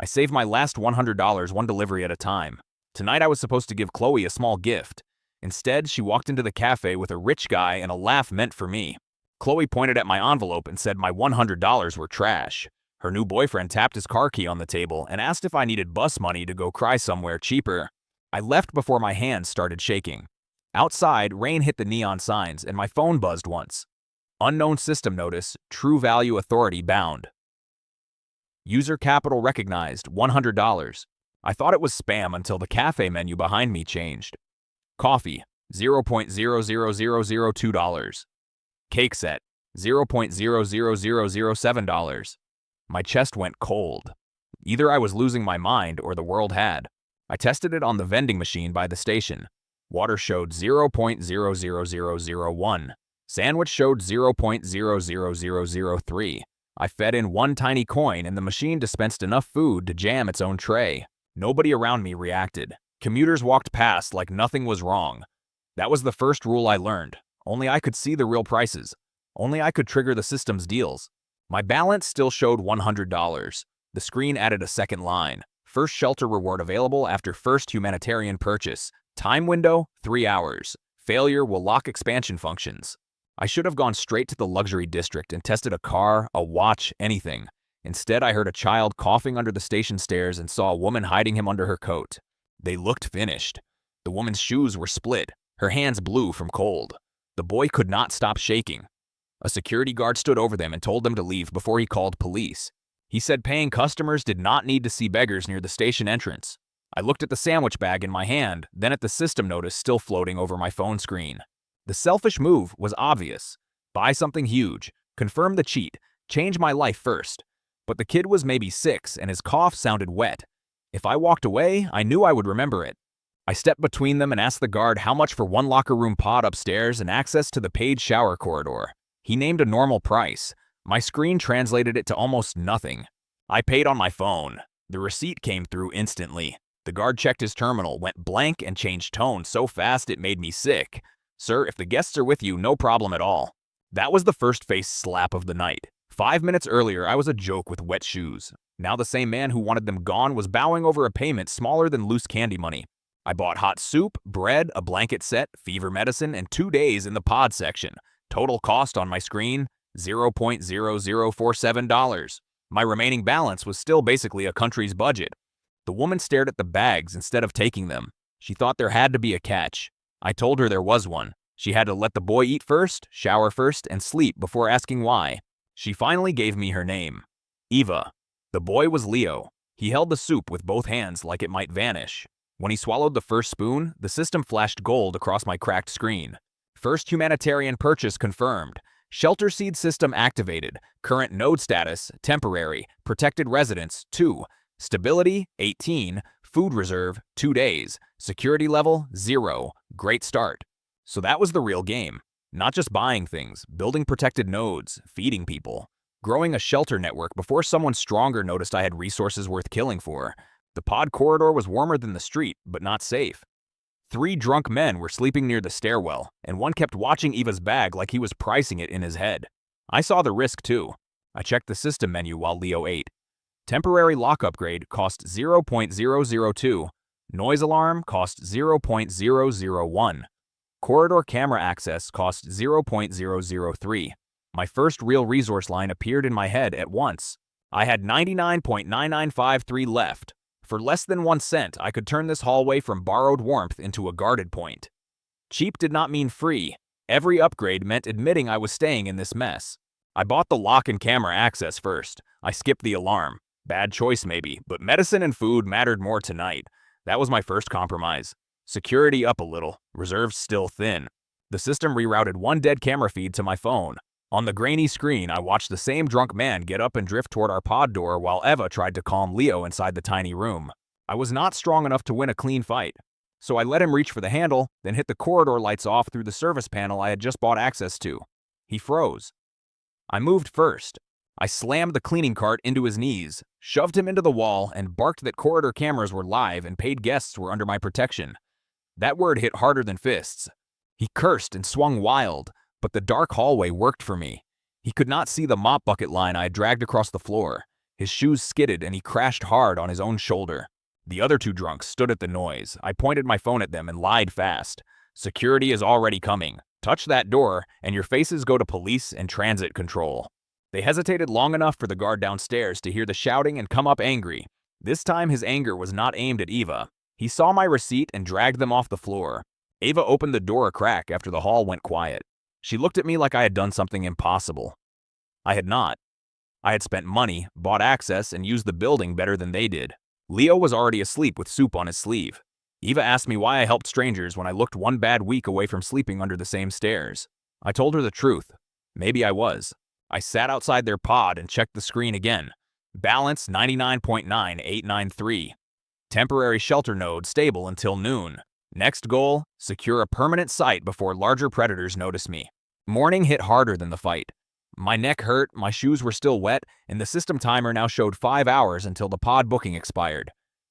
I saved my last $100 one delivery at a time. Tonight I was supposed to give Chloe a small gift. Instead, she walked into the cafe with a rich guy and a laugh meant for me. Chloe pointed at my envelope and said my $100 were trash. Her new boyfriend tapped his car key on the table and asked if I needed bus money to go cry somewhere cheaper. I left before my hands started shaking. Outside, rain hit the neon signs and my phone buzzed once. Unknown system notice, True Value Authority bound. User capital recognized, $100. I thought it was spam until the cafe menu behind me changed. Coffee, $0.00002. Cake set, $0.00007. My chest went cold. Either I was losing my mind or the world had. I tested it on the vending machine by the station. Water showed 0.00001. Sandwich showed 0.00003. I fed in one tiny coin and the machine dispensed enough food to jam its own tray. Nobody around me reacted. Commuters walked past like nothing was wrong. That was the first rule I learned. Only I could see the real prices. Only I could trigger the system's deals. My balance still showed $100. The screen added a second line. First shelter reward available after first humanitarian purchase. Time window, 3 hours. Failure will lock expansion functions. I should have gone straight to the luxury district and tested a car, a watch, anything. Instead, I heard a child coughing under the station stairs and saw a woman hiding him under her coat. They looked finished. The woman's shoes were split. Her hands blue from cold. The boy could not stop shaking. A security guard stood over them and told them to leave before he called police. He said paying customers did not need to see beggars near the station entrance. I looked at the sandwich bag in my hand, then at the system notice still floating over my phone screen. The selfish move was obvious. Buy something huge, confirm the cheat, change my life first. But the kid was maybe 6 and his cough sounded wet. If I walked away, I knew I would remember it. I stepped between them and asked the guard how much for one locker room pod upstairs and access to the paid shower corridor. He named a normal price. My screen translated it to almost nothing. I paid on my phone. The receipt came through instantly. The guard checked his terminal, went blank, and changed tone so fast it made me sick. Sir, if the guests are with you, no problem at all. That was the first face slap of the night. 5 minutes earlier, I was a joke with wet shoes. Now the same man who wanted them gone was bowing over a payment smaller than loose candy money. I bought hot soup, bread, a blanket set, fever medicine, and 2 days in the pod section. Total cost on my screen, $0.0047. My remaining balance was still basically a country's budget. The woman stared at the bags instead of taking them. She thought there had to be a catch. I told her there was one. She had to let the boy eat first, shower first, and sleep before asking why. She finally gave me her name. Eva. The boy was Leo. He held the soup with both hands like it might vanish. When he swallowed the first spoon, the system flashed gold across my cracked screen. First humanitarian purchase confirmed. Shelter seed system activated. Current node status, temporary. Protected residence, 2. Stability, 18. Food reserve, 2 days. Security level, 0. Great start. So that was the real game. Not just buying things, building protected nodes, feeding people. Growing a shelter network before someone stronger noticed I had resources worth killing for. The pod corridor was warmer than the street, but not safe. 3 drunk men were sleeping near the stairwell, and one kept watching Eva's bag like he was pricing it in his head. I saw the risk too. I checked the system menu while Leo ate. Temporary lock upgrade cost 0.002. Noise alarm cost 0.001. Corridor camera access cost 0.003. My first real resource line appeared in my head at once. I had 99.9953 left. For less than 1 cent, I could turn this hallway from borrowed warmth into a guarded point. Cheap did not mean free. Every upgrade meant admitting I was staying in this mess. I bought the lock and camera access first. I skipped the alarm. Bad choice maybe, but medicine and food mattered more tonight. That was my first compromise. Security up a little, reserves still thin. The system rerouted one dead camera feed to my phone. On the grainy screen, I watched the same drunk man get up and drift toward our pod door while Eva tried to calm Leo inside the tiny room. I was not strong enough to win a clean fight. So I let him reach for the handle, then hit the corridor lights off through the service panel I had just bought access to. He froze. I moved first. I slammed the cleaning cart into his knees, shoved him into the wall, and barked that corridor cameras were live and paid guests were under my protection. That word hit harder than fists. He cursed and swung wild, but the dark hallway worked for me. He could not see the mop bucket line I had dragged across the floor. His shoes skidded and he crashed hard on his own shoulder. The other two drunks stood at the noise. I pointed my phone at them and lied fast. Security is already coming. Touch that door and your faces go to police and transit control. They hesitated long enough for the guard downstairs to hear the shouting and come up angry. This time his anger was not aimed at Eva. He saw my receipt and dragged them off the floor. Eva opened the door a crack after the hall went quiet. She looked at me like I had done something impossible. I had not. I had spent money, bought access, and used the building better than they did. Leo was already asleep with soup on his sleeve. Eva asked me why I helped strangers when I looked one bad week away from sleeping under the same stairs. I told her the truth. Maybe I was. I sat outside their pod and checked the screen again. Balance 99.9893. Temporary shelter node stable until noon. Next goal, secure a permanent site before larger predators notice me. Morning hit harder than the fight. My neck hurt, my shoes were still wet, and the system timer now showed 5 hours until the pod booking expired.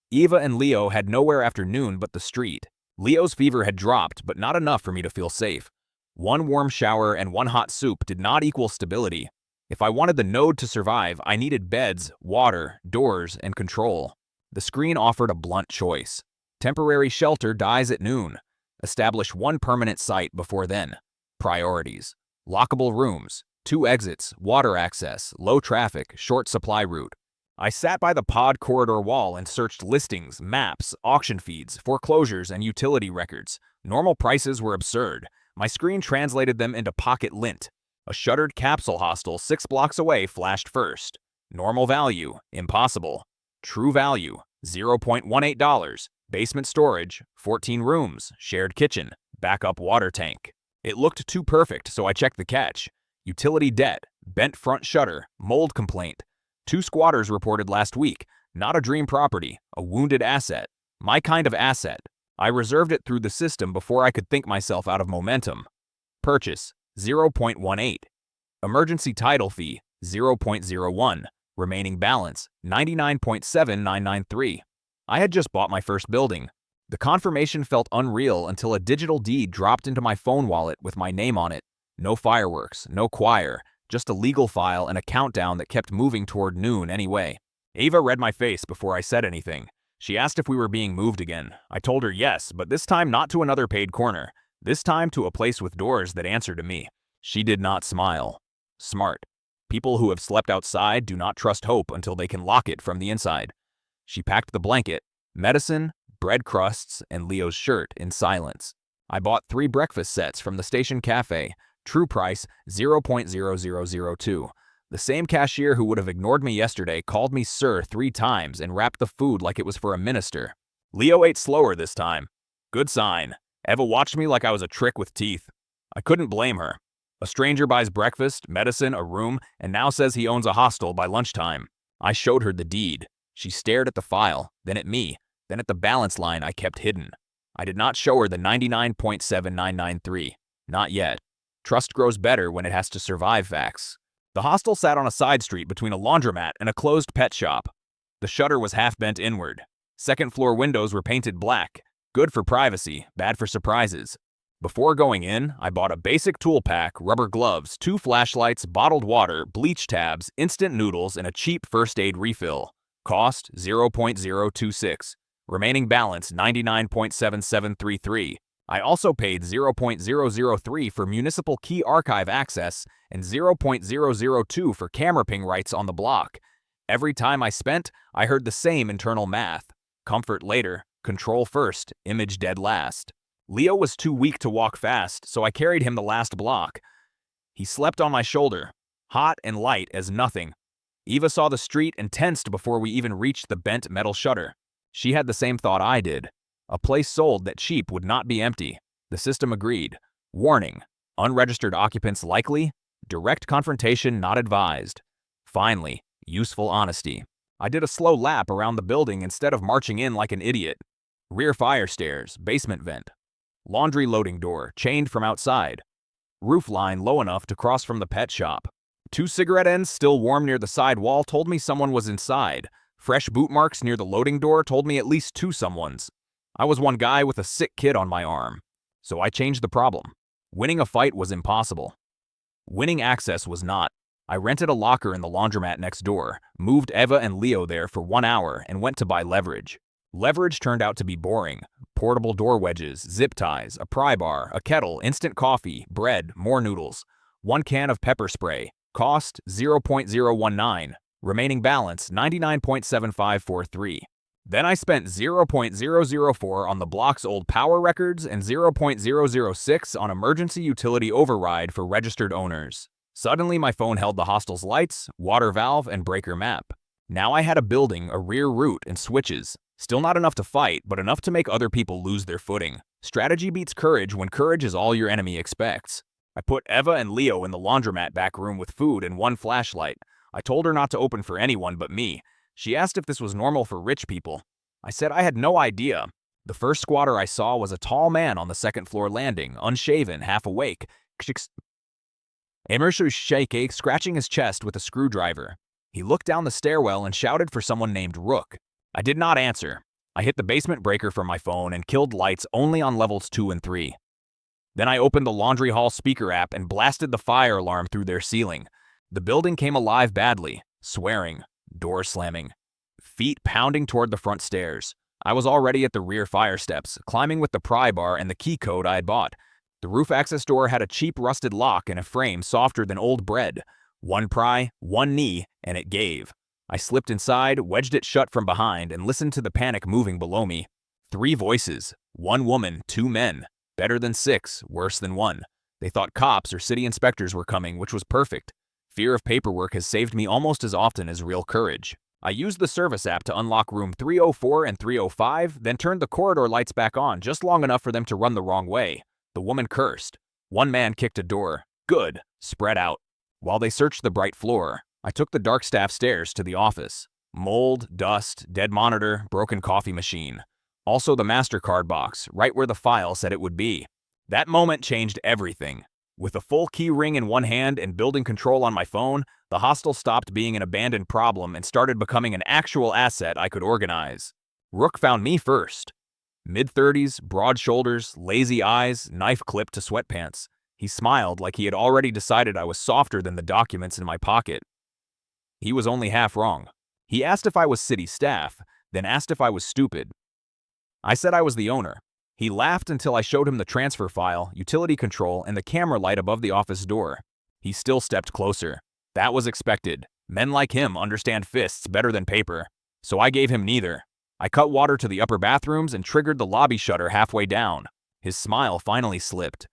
Eva and Leo had nowhere after noon but the street. Leo's fever had dropped, but not enough for me to feel safe. One warm shower and one hot soup did not equal stability. If I wanted the node to survive, I needed beds, water, doors, and control. The screen offered a blunt choice. Temporary shelter dies at noon. Establish one permanent site before then. Priorities. Lockable rooms. 2 exits, water access, low traffic, short supply route. I sat by the pod corridor wall and searched listings, maps, auction feeds, foreclosures, and utility records. Normal prices were absurd. My screen translated them into pocket lint. A shuttered capsule hostel 6 blocks away flashed first. Normal value, impossible. True value, $0.18. Basement storage, 14 rooms, shared kitchen, backup water tank. It looked too perfect, so I checked the catch. Utility debt, bent front shutter, mold complaint. 2 squatters reported last week. Not a dream property, a wounded asset. My kind of asset. I reserved it through the system before I could think myself out of momentum. Purchase, 0.18. Emergency title fee, 0.01. Remaining balance, 99.7993. I had just bought my first building. The confirmation felt unreal until a digital deed dropped into my phone wallet with my name on it. No fireworks, no choir, just a legal file and a countdown that kept moving toward noon anyway. Ava read my face before I said anything. She asked if we were being moved again. I told her yes, but this time not to another paid corner. This time to a place with doors that answer to me. She did not smile. Smart. People who have slept outside do not trust hope until they can lock it from the inside. She packed the blanket, medicine, bread crusts, and Leo's shirt in silence. I bought 3 breakfast sets from the station cafe. True price, 0.0002. The same cashier who would have ignored me yesterday called me sir 3 times and wrapped the food like it was for a minister. Leo ate slower this time. Good sign. Eva watched me like I was a trick with teeth. I couldn't blame her. A stranger buys breakfast, medicine, a room, and now says he owns a hostel by lunchtime. I showed her the deed. She stared at the file, then at me, then at the balance line I kept hidden. I did not show her the 99.7993. Not yet. Trust grows better when it has to survive facts. The hostel sat on a side street between a laundromat and a closed pet shop. The shutter was half bent inward. Second-floor windows were painted black. Good for privacy, bad for surprises. Before going in, I bought a basic tool pack, rubber gloves, 2 flashlights, bottled water, bleach tabs, instant noodles, and a cheap first aid refill. Cost, 0.026. Remaining balance, 99.7733. I also paid 0.003 for municipal key archive access and 0.002 for camera ping rights on the block. Every time I spent, I heard the same internal math. Comfort later, control first, image dead last. Leo was too weak to walk fast, so I carried him the last block. He slept on my shoulder, hot and light as nothing. Eva saw the street and tensed before we even reached the bent metal shutter. She had the same thought I did. A place sold that cheap would not be empty. The system agreed. Warning: unregistered occupants likely. Direct confrontation not advised. Finally, useful honesty. I did a slow lap around the building instead of marching in like an idiot. Rear fire stairs, basement vent. Laundry loading door, chained from outside. Roof line low enough to cross from the pet shop. 2 cigarette ends still warm near the side wall told me someone was inside. Fresh boot marks near the loading door told me at least 2 someones. I was one guy with a sick kid on my arm. So I changed the problem. Winning a fight was impossible. Winning access was not. I rented a locker in the laundromat next door, moved Eva and Leo there for 1 hour, and went to buy leverage. Leverage turned out to be boring. Portable door wedges, zip ties, a pry bar, a kettle, instant coffee, bread, more noodles. 1 can of pepper spray. Cost $0.019. Remaining balance $99.7543. Then I spent $0.004 on the block's old power records and $0.006 on emergency utility override for registered owners. Suddenly my phone held the hostel's lights, water valve, and breaker map. Now I had a building, a rear route, and switches. Still not enough to fight, but enough to make other people lose their footing. Strategy beats courage when courage is all your enemy expects. I put Eva and Leo in the laundromat back room with food and 1 flashlight. I told her not to open for anyone but me. She asked if this was normal for rich people. I said I had no idea. The first squatter I saw was a tall man on the second-floor landing, unshaven, half awake. Shake, scratching his chest with a screwdriver. He looked down the stairwell and shouted for someone named Rook. I did not answer. I hit the basement breaker from my phone and killed lights only on levels 2 and 3. Then I opened the laundry hall speaker app and blasted the fire alarm through their ceiling. The building came alive badly, swearing, door slamming, feet pounding toward the front stairs. I was already at the rear fire steps, climbing with the pry bar and the key code I had bought. The roof access door had a cheap rusted lock and a frame softer than old bread. 1 pry, 1 knee, and it gave. I slipped inside, wedged it shut from behind, and listened to the panic moving below me. 3 voices, 1 woman, 2 men. Better than 6, worse than 1. They thought cops or city inspectors were coming, which was perfect. Fear of paperwork has saved me almost as often as real courage. I used the service app to unlock room 304 and 305, then turned the corridor lights back on just long enough for them to run the wrong way. The woman cursed. 1 man kicked a door. Good. Spread out. While they searched the bright floor, I took the dark staff stairs to the office. Mold, dust, dead monitor, broken coffee machine. Also the MasterCard box, right where the file said it would be. That moment changed everything. With a full key ring in one hand and building control on my phone, the hostel stopped being an abandoned problem and started becoming an actual asset I could organize. Rook found me first. Mid-30s, broad shoulders, lazy eyes, knife clipped to sweatpants. He smiled like he had already decided I was softer than the documents in my pocket. He was only half wrong. He asked if I was city staff, then asked if I was stupid. I said I was the owner. He laughed until I showed him the transfer file, utility control, and the camera light above the office door. He still stepped closer. That was expected. Men like him understand fists better than paper. So I gave him neither. I cut water to the upper bathrooms and triggered the lobby shutter halfway down. His smile finally slipped.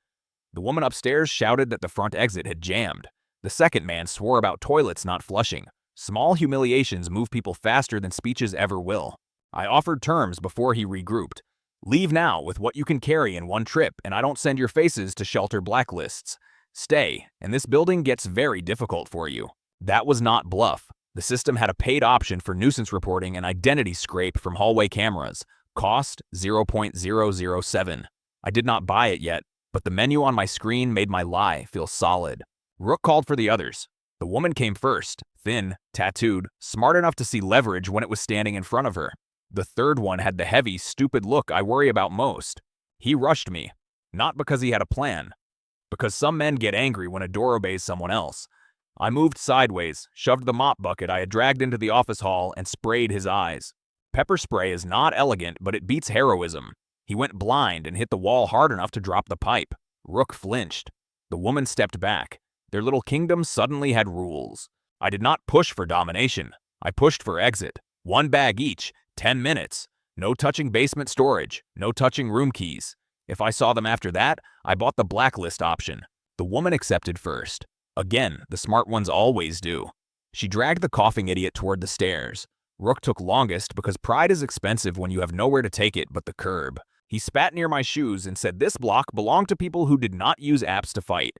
The woman upstairs shouted that the front exit had jammed. The second man swore about toilets not flushing. Small humiliations move people faster than speeches ever will. I offered terms before he regrouped. Leave now with what you can carry in 1 trip, and I don't send your faces to shelter blacklists. Stay, and this building gets very difficult for you. That was not bluff. The system had a paid option for nuisance reporting and identity scrape from hallway cameras. Cost $0.007. I did not buy it yet, but the menu on my screen made my lie feel solid. Rook called for the others. The woman came first, thin, tattooed, smart enough to see leverage when it was standing in front of her. The third one had the heavy, stupid look I worry about most. He rushed me. Not because he had a plan. Because some men get angry when a door obeys someone else. I moved sideways, shoved the mop bucket I had dragged into the office hall, and sprayed his eyes. Pepper spray is not elegant, but it beats heroism. He went blind and hit the wall hard enough to drop the pipe. Rook flinched. The woman stepped back. Their little kingdom suddenly had rules. I did not push for domination. I pushed for exit. 1 bag each, 10 minutes. No touching basement storage. No touching room keys. If I saw them after that, I bought the blacklist option. The woman accepted first. Again, the smart ones always do. She dragged the coughing idiot toward the stairs. Rook took longest because pride is expensive when you have nowhere to take it but the curb. He spat near my shoes and said this block belonged to people who did not use apps to fight.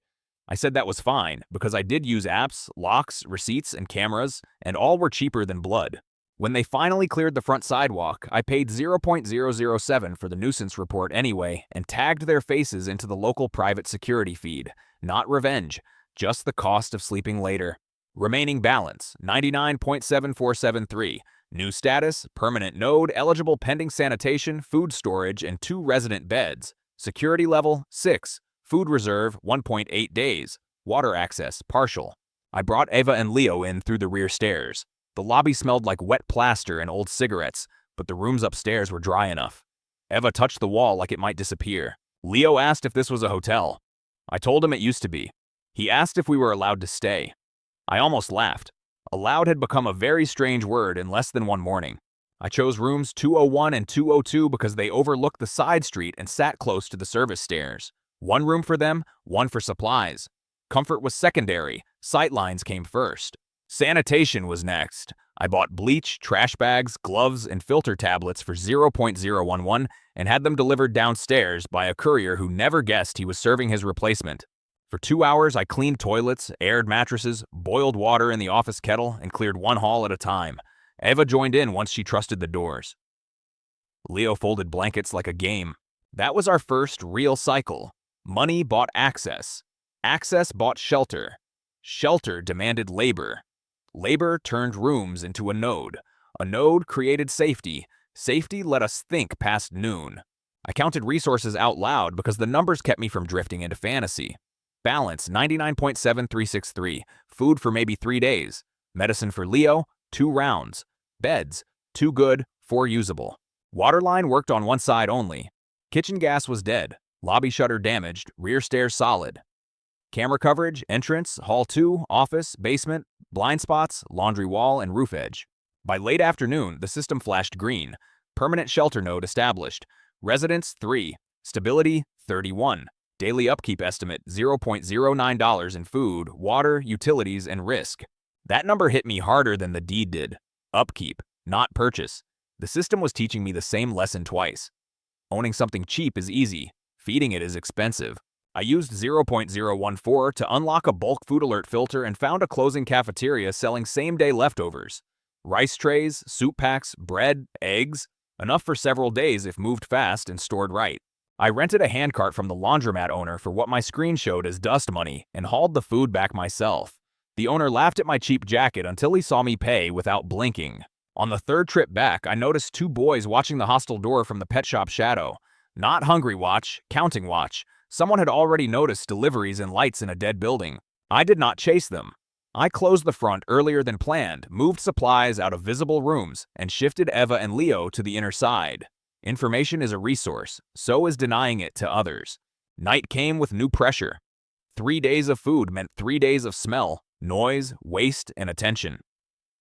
I said that was fine because I did use apps, locks, receipts, and cameras, and all were cheaper than blood. When they finally cleared the front sidewalk, I paid $0.007 for the nuisance report anyway and tagged their faces into the local private security feed. Not revenge, just the cost of sleeping later. Remaining balance, $99.7473. New status, permanent node, eligible pending sanitation, food storage, and 2 resident beds. Security level, 6. Food reserve, 1.8 days. Water access, partial. I brought Eva and Leo in through the rear stairs. The lobby smelled like wet plaster and old cigarettes, but the rooms upstairs were dry enough. Eva touched the wall like it might disappear. Leo asked if this was a hotel. I told him it used to be. He asked if we were allowed to stay. I almost laughed. Allowed had become a very strange word in less than one morning. I chose rooms 201 and 202 because they overlooked the side street and sat close to the service stairs. One room for them, one for supplies. Comfort was secondary, sightlines came first. Sanitation was next. I bought bleach, trash bags, gloves, and filter tablets for 0.011 and had them delivered downstairs by a courier who never guessed he was serving his replacement. For 2 hours, I cleaned toilets, aired mattresses, boiled water in the office kettle, and cleared one hall at a time. Eva joined in once she trusted the doors. Leo folded blankets like a game. That was our first real cycle. Money bought access. Access bought shelter. Shelter demanded labor. Labor turned rooms into a node. A node created safety. Safety let us think past noon. I counted resources out loud because the numbers kept me from drifting into fantasy. Balance 99.7363. Food for maybe 3 days. Medicine for Leo, 2 rounds. Beds, 2 good, 4 usable. Waterline worked on one side only. Kitchen gas was dead. Lobby shutter damaged. Rear stairs solid. Camera coverage, entrance, hall 2, office, basement, blind spots, laundry wall, and roof edge. By late afternoon, the system flashed green. Permanent shelter node established. Residence 3. Stability 31. Daily upkeep estimate $0.09 in food, water, utilities, and risk. That number hit me harder than the deed did. Upkeep, not purchase. The system was teaching me the same lesson twice. Owning something cheap is easy. Feeding it is expensive. I used 0.014 to unlock a bulk food alert filter and found a closing cafeteria selling same-day leftovers. Rice trays, soup packs, bread, eggs. Enough for several days if moved fast and stored right. I rented a handcart from the laundromat owner for what my screen showed as dust money and hauled the food back myself. The owner laughed at my cheap jacket until he saw me pay without blinking. On the third trip back, I noticed 2 boys watching the hostel door from the pet shop shadow. Not hungry watch, counting watch. Someone had already noticed deliveries and lights in a dead building. I did not chase them. I closed the front earlier than planned, moved supplies out of visible rooms, and shifted Eva and Leo to the inner side. Information is a resource, so is denying it to others. Night came with new pressure. 3 days of food meant 3 days of smell, noise, waste, and attention.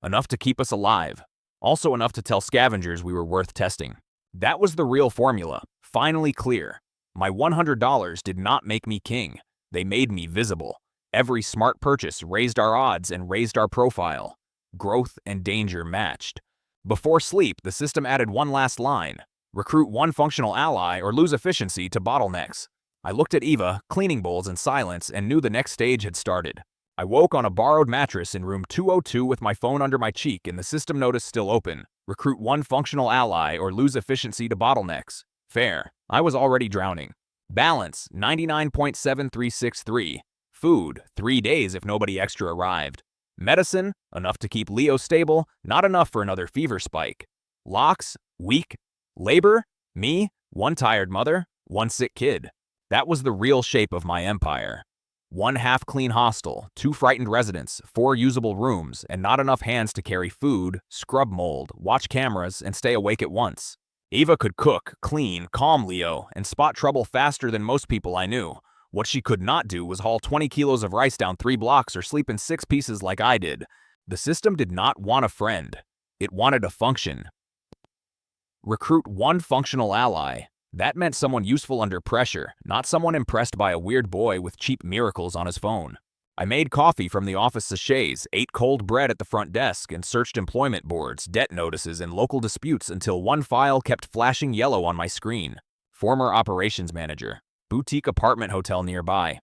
Enough to keep us alive. Also enough to tell scavengers we were worth testing. That was the real formula, finally clear. My $100 did not make me king. They made me visible. Every smart purchase raised our odds and raised our profile. Growth and danger matched. Before sleep, the system added one last line. Recruit 1 functional ally or lose efficiency to bottlenecks. I looked at Eva, cleaning bowls in silence, and knew the next stage had started. I woke on a borrowed mattress in room 202 with my phone under my cheek and the system notice still open. Recruit 1 functional ally or lose efficiency to bottlenecks. Fair. I was already drowning. Balance 99.7363. Food 3 days if nobody extra arrived. Medicine enough to keep Leo stable, not enough for another fever spike. Locks weak. Labor me, 1 tired mother, 1 sick kid. That was the real shape of my empire. 1 half-clean hostel, 2 frightened residents, 4 usable rooms, and not enough hands to carry food, scrub mold, watch cameras, and stay awake at once. Eva could cook, clean, calm Leo, and spot trouble faster than most people I knew. What she could not do was haul 20 kilos of rice down 3 blocks or sleep in 6 pieces like I did. The system did not want a friend. It wanted a function. Recruit 1 functional ally. That meant someone useful under pressure, not someone impressed by a weird boy with cheap miracles on his phone. I made coffee from the office sachets, ate cold bread at the front desk, and searched employment boards, debt notices, and local disputes until 1 file kept flashing yellow on my screen. Former operations manager. Boutique apartment hotel nearby.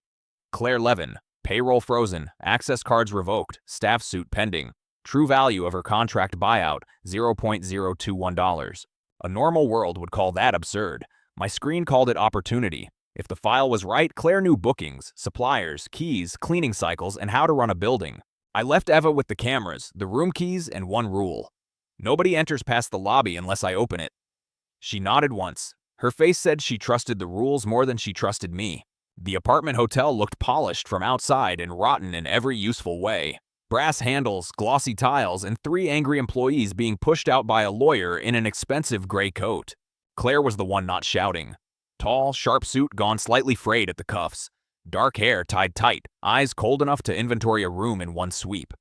Claire Levin. Payroll frozen. Access cards revoked. Staff suit pending. True value of her contract buyout, $0.021. A normal world would call that absurd. My screen called it opportunity. If the file was right, Claire knew bookings, suppliers, keys, cleaning cycles, and how to run a building. I left Eva with the cameras, the room keys, and 1 rule. Nobody enters past the lobby unless I open it. She nodded once. Her face said she trusted the rules more than she trusted me. The apartment hotel looked polished from outside and rotten in every useful way. Brass handles, glossy tiles, and 3 angry employees being pushed out by a lawyer in an expensive gray coat. Claire was the one not shouting. Tall, sharp suit gone slightly frayed at the cuffs. Dark hair tied tight, eyes cold enough to inventory a room in one sweep.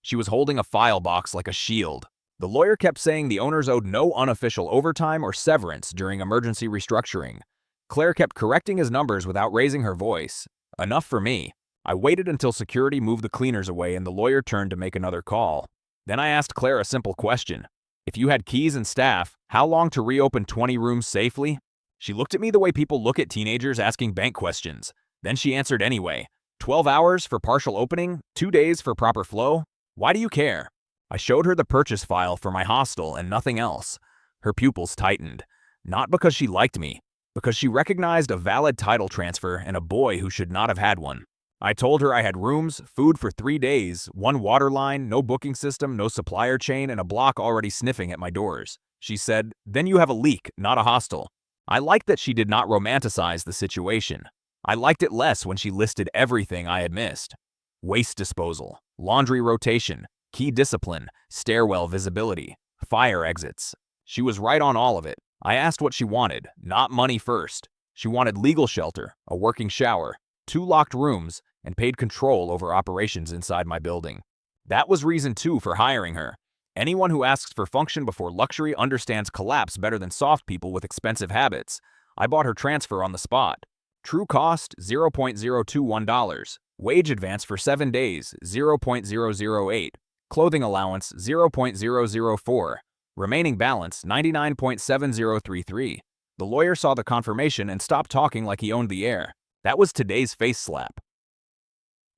She was holding a file box like a shield. The lawyer kept saying the owners owed no unofficial overtime or severance during emergency restructuring. Claire kept correcting his numbers without raising her voice. Enough for me. I waited until security moved the cleaners away and the lawyer turned to make another call. Then I asked Claire a simple question. If you had keys and staff, how long to reopen 20 rooms safely? She looked at me the way people look at teenagers asking bank questions. Then she answered anyway. 12 hours for partial opening, 2 days for proper flow? Why do you care? I showed her the purchase file for my hostel and nothing else. Her pupils tightened. Not because she liked me, because she recognized a valid title transfer and a boy who should not have had one. I told her I had rooms, food for 3 days, 1 water line, no booking system, no supplier chain, and a block already sniffing at my doors. She said, "Then you have a leak, not a hostel." I liked that she did not romanticize the situation. I liked it less when she listed everything I had missed. Waste disposal, laundry rotation, key discipline, stairwell visibility, fire exits. She was right on all of it. I asked what she wanted, not money first. She wanted legal shelter, a working shower, 2 locked rooms, and paid control over operations inside my building. That was reason 2 for hiring her. Anyone who asks for function before luxury understands collapse better than soft people with expensive habits. I bought her transfer on the spot. True cost, $0.021. Wage advance for 7 days, 0.008. Clothing allowance, 0.004. Remaining balance, 99.7033. The lawyer saw the confirmation and stopped talking like he owned the air. That was today's face slap.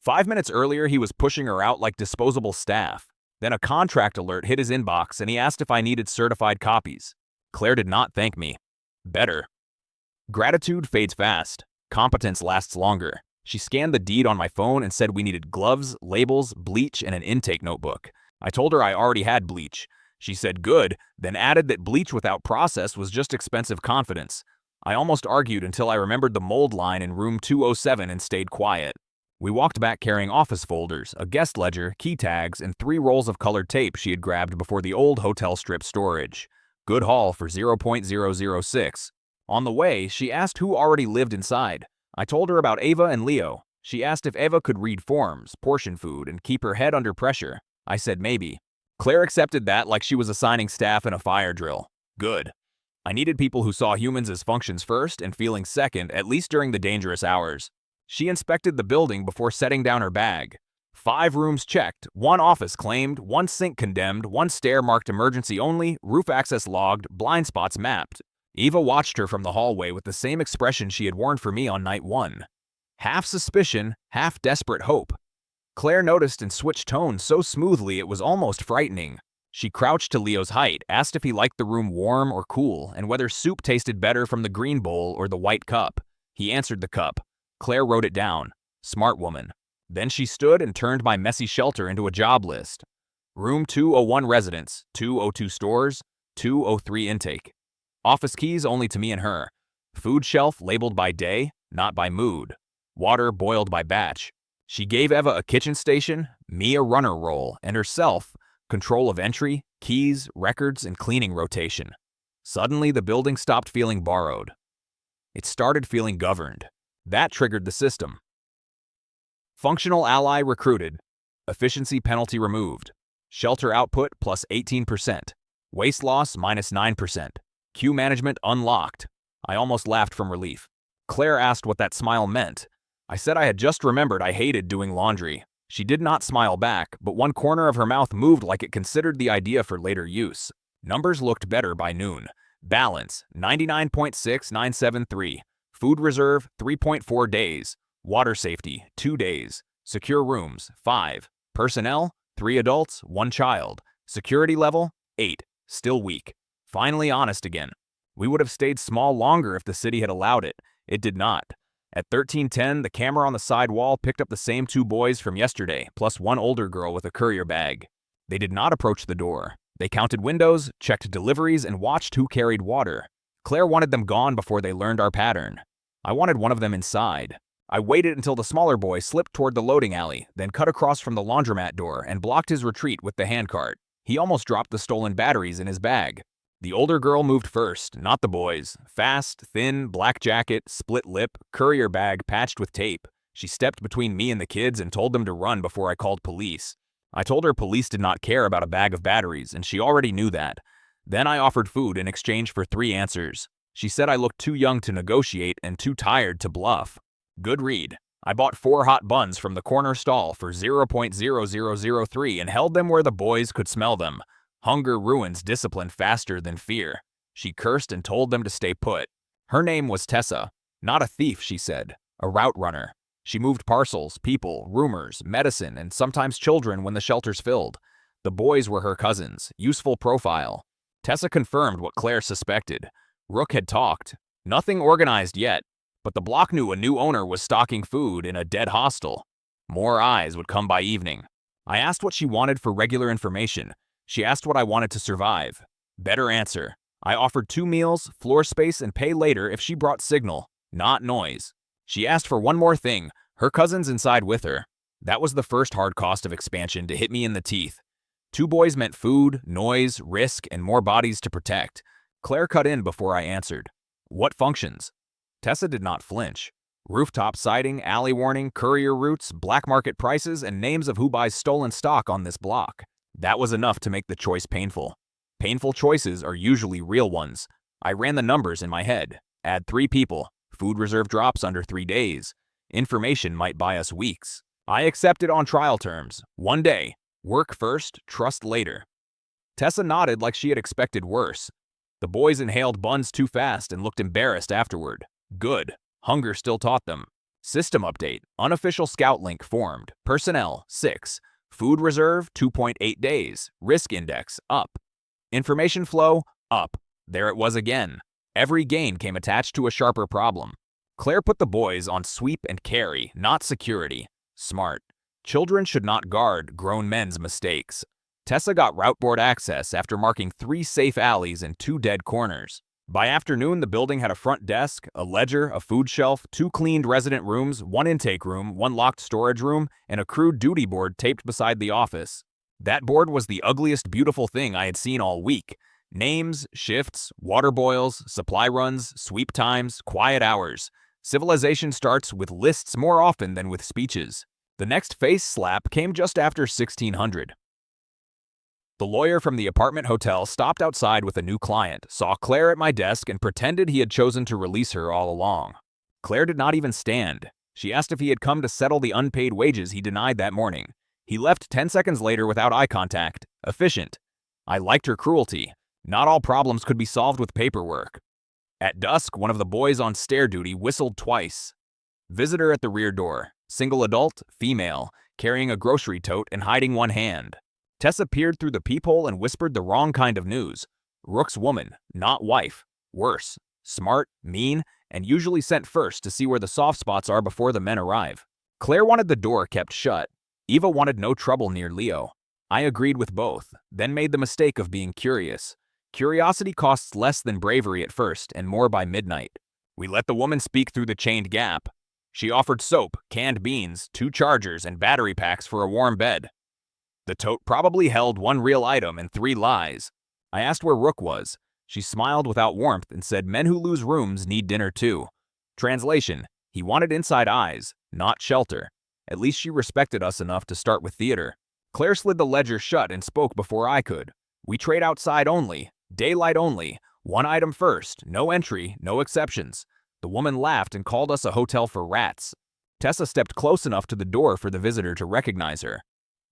5 minutes earlier, he was pushing her out like disposable staff. Then a contract alert hit his inbox and he asked if I needed certified copies. Claire did not thank me. Better. Gratitude fades fast. Competence lasts longer. She scanned the deed on my phone and said we needed gloves, labels, bleach, and an intake notebook. I told her I already had bleach. She said good, then added that bleach without process was just expensive confidence. I almost argued until I remembered the mold line in room 207 and stayed quiet. We walked back carrying office folders, a guest ledger, key tags, and 3 rolls of colored tape she had grabbed before the old hotel strip storage. Good haul for 0.006. On the way, she asked who already lived inside. I told her about Ava and Leo. She asked if Ava could read forms, portion food, and keep her head under pressure. I said maybe. Claire accepted that like she was assigning staff in a fire drill. Good. I needed people who saw humans as functions first and feelings second, at least during the dangerous hours. She inspected the building before setting down her bag. 5 rooms checked, 1 office claimed, 1 sink condemned, 1 stair marked emergency only, roof access logged, blind spots mapped. Eva watched her from the hallway with the same expression she had worn for me on night 1. Half suspicion, half desperate hope. Claire noticed and switched tone so smoothly it was almost frightening. She crouched to Leo's height, asked if he liked the room warm or cool, and whether soup tasted better from the green bowl or the white cup. He answered the cup. Claire wrote it down. Smart woman. Then she stood and turned my messy shelter into a job list. Room 201 residence, 202 stores, 203 intake. Office keys only to me and her. Food shelf labeled by day, not by mood. Water boiled by batch. She gave Eva a kitchen station, me a runner role, and herself control of entry, keys, records, and cleaning rotation. Suddenly, the building stopped feeling borrowed. It started feeling governed. That triggered the system. Functional ally recruited. Efficiency penalty removed. Shelter output plus 18%. Waste loss minus 9%. Queue management unlocked. I almost laughed from relief. Claire asked what that smile meant. I said I had just remembered I hated doing laundry. She did not smile back, but one corner of her mouth moved like it considered the idea for later use. Numbers looked better by noon. Balance, 99.6973. Food reserve, 3.4 days. Water safety, 2 days. Secure rooms, 5. Personnel, 3 adults, 1 child. Security level, 8. Still weak. Finally honest again. We would have stayed small longer if the city had allowed it. It did not. At 13:10, the camera on the side wall picked up the same 2 boys from yesterday, plus 1 older girl with a courier bag. They did not approach the door. They counted windows, checked deliveries, and watched who carried water. Claire wanted them gone before they learned our pattern. I wanted one of them inside. I waited until the smaller boy slipped toward the loading alley, then cut across from the laundromat door and blocked his retreat with the handcart. He almost dropped the stolen batteries in his bag. The older girl moved first, not the boys. Fast, thin, black jacket, split lip, courier bag patched with tape. She stepped between me and the kids and told them to run before I called police. I told her police did not care about a bag of batteries, and she already knew that. Then I offered food in exchange for 3 answers. She said I looked too young to negotiate and too tired to bluff. Good read. I bought 4 hot buns from the corner stall for 0.0003 and held them where the boys could smell them. Hunger ruins discipline faster than fear. She cursed and told them to stay put. Her name was Tessa. Not a thief, she said. A route runner. She moved parcels, people, rumors, medicine, and sometimes children when the shelters filled. The boys were her cousins. Useful profile. Tessa confirmed what Claire suspected. Rook had talked. Nothing organized yet, but the block knew a new owner was stocking food in a dead hostel. More eyes would come by evening. I asked what she wanted for regular information. She asked what I wanted to survive. Better answer. I offered 2 meals, floor space, and pay later if she brought signal, not noise. She asked for one more thing, her cousins inside with her. That was the first hard cost of expansion to hit me in the teeth. 2 boys meant food, noise, risk, and more bodies to protect. Claire cut in before I answered. What functions? Tessa did not flinch. Rooftop siding, alley warning, courier routes, black market prices, and names of who buys stolen stock on this block. That was enough to make the choice painful. Painful choices are usually real ones. I ran the numbers in my head. Add 3 people. Food reserve drops under 3 days. Information might buy us weeks. I accepted on trial terms. 1 day. Work first, trust later. Tessa nodded like she had expected worse. The boys inhaled buns too fast and looked embarrassed afterward. Good. Hunger still taught them. System update. Unofficial scout link formed. Personnel, 6. Food reserve, 2.8 days. Risk index, up. Information flow, up. There it was again. Every gain came attached to a sharper problem. Claire put the boys on sweep and carry, not security. Smart. Children should not guard grown men's mistakes. Tessa got route board access after marking 3 safe alleys and 2 dead corners. By afternoon, the building had a front desk, a ledger, a food shelf, 2 cleaned resident rooms, 1 intake room, 1 locked storage room, and a crude duty board taped beside the office. That board was the ugliest beautiful thing I had seen all week. Names, shifts, water boils, supply runs, sweep times, quiet hours. Civilization starts with lists more often than with speeches. The next face slap came just after 1600. The lawyer from the apartment hotel stopped outside with a new client, saw Claire at my desk, and pretended he had chosen to release her all along. Claire did not even stand. She asked if he had come to settle the unpaid wages he denied that morning. He left 10 seconds later without eye contact. Efficient. I liked her cruelty. Not all problems could be solved with paperwork. At dusk, one of the boys on stair duty whistled twice. Visitor at the rear door. Single adult, female, carrying a grocery tote and hiding one hand. Tessa peered through the peephole and whispered the wrong kind of news. Rook's woman, not wife. Worse. Smart, mean, and usually sent first to see where the soft spots are before the men arrive. Claire wanted the door kept shut. Eva wanted no trouble near Leo. I agreed with both, then made the mistake of being curious. Curiosity costs less than bravery at first and more by midnight. We let the woman speak through the chained gap. She offered soap, canned beans, 2 chargers, and battery packs for a warm bed. The tote probably held 1 real item and 3 lies. I asked where Rook was. She smiled without warmth and said men who lose rooms need dinner too. Translation: he wanted inside eyes, not shelter. At least she respected us enough to start with theater. Claire slid the ledger shut and spoke before I could. We trade outside only, daylight only, 1 item first, no entry, no exceptions. The woman laughed and called us a hotel for rats. Tessa stepped close enough to the door for the visitor to recognize her.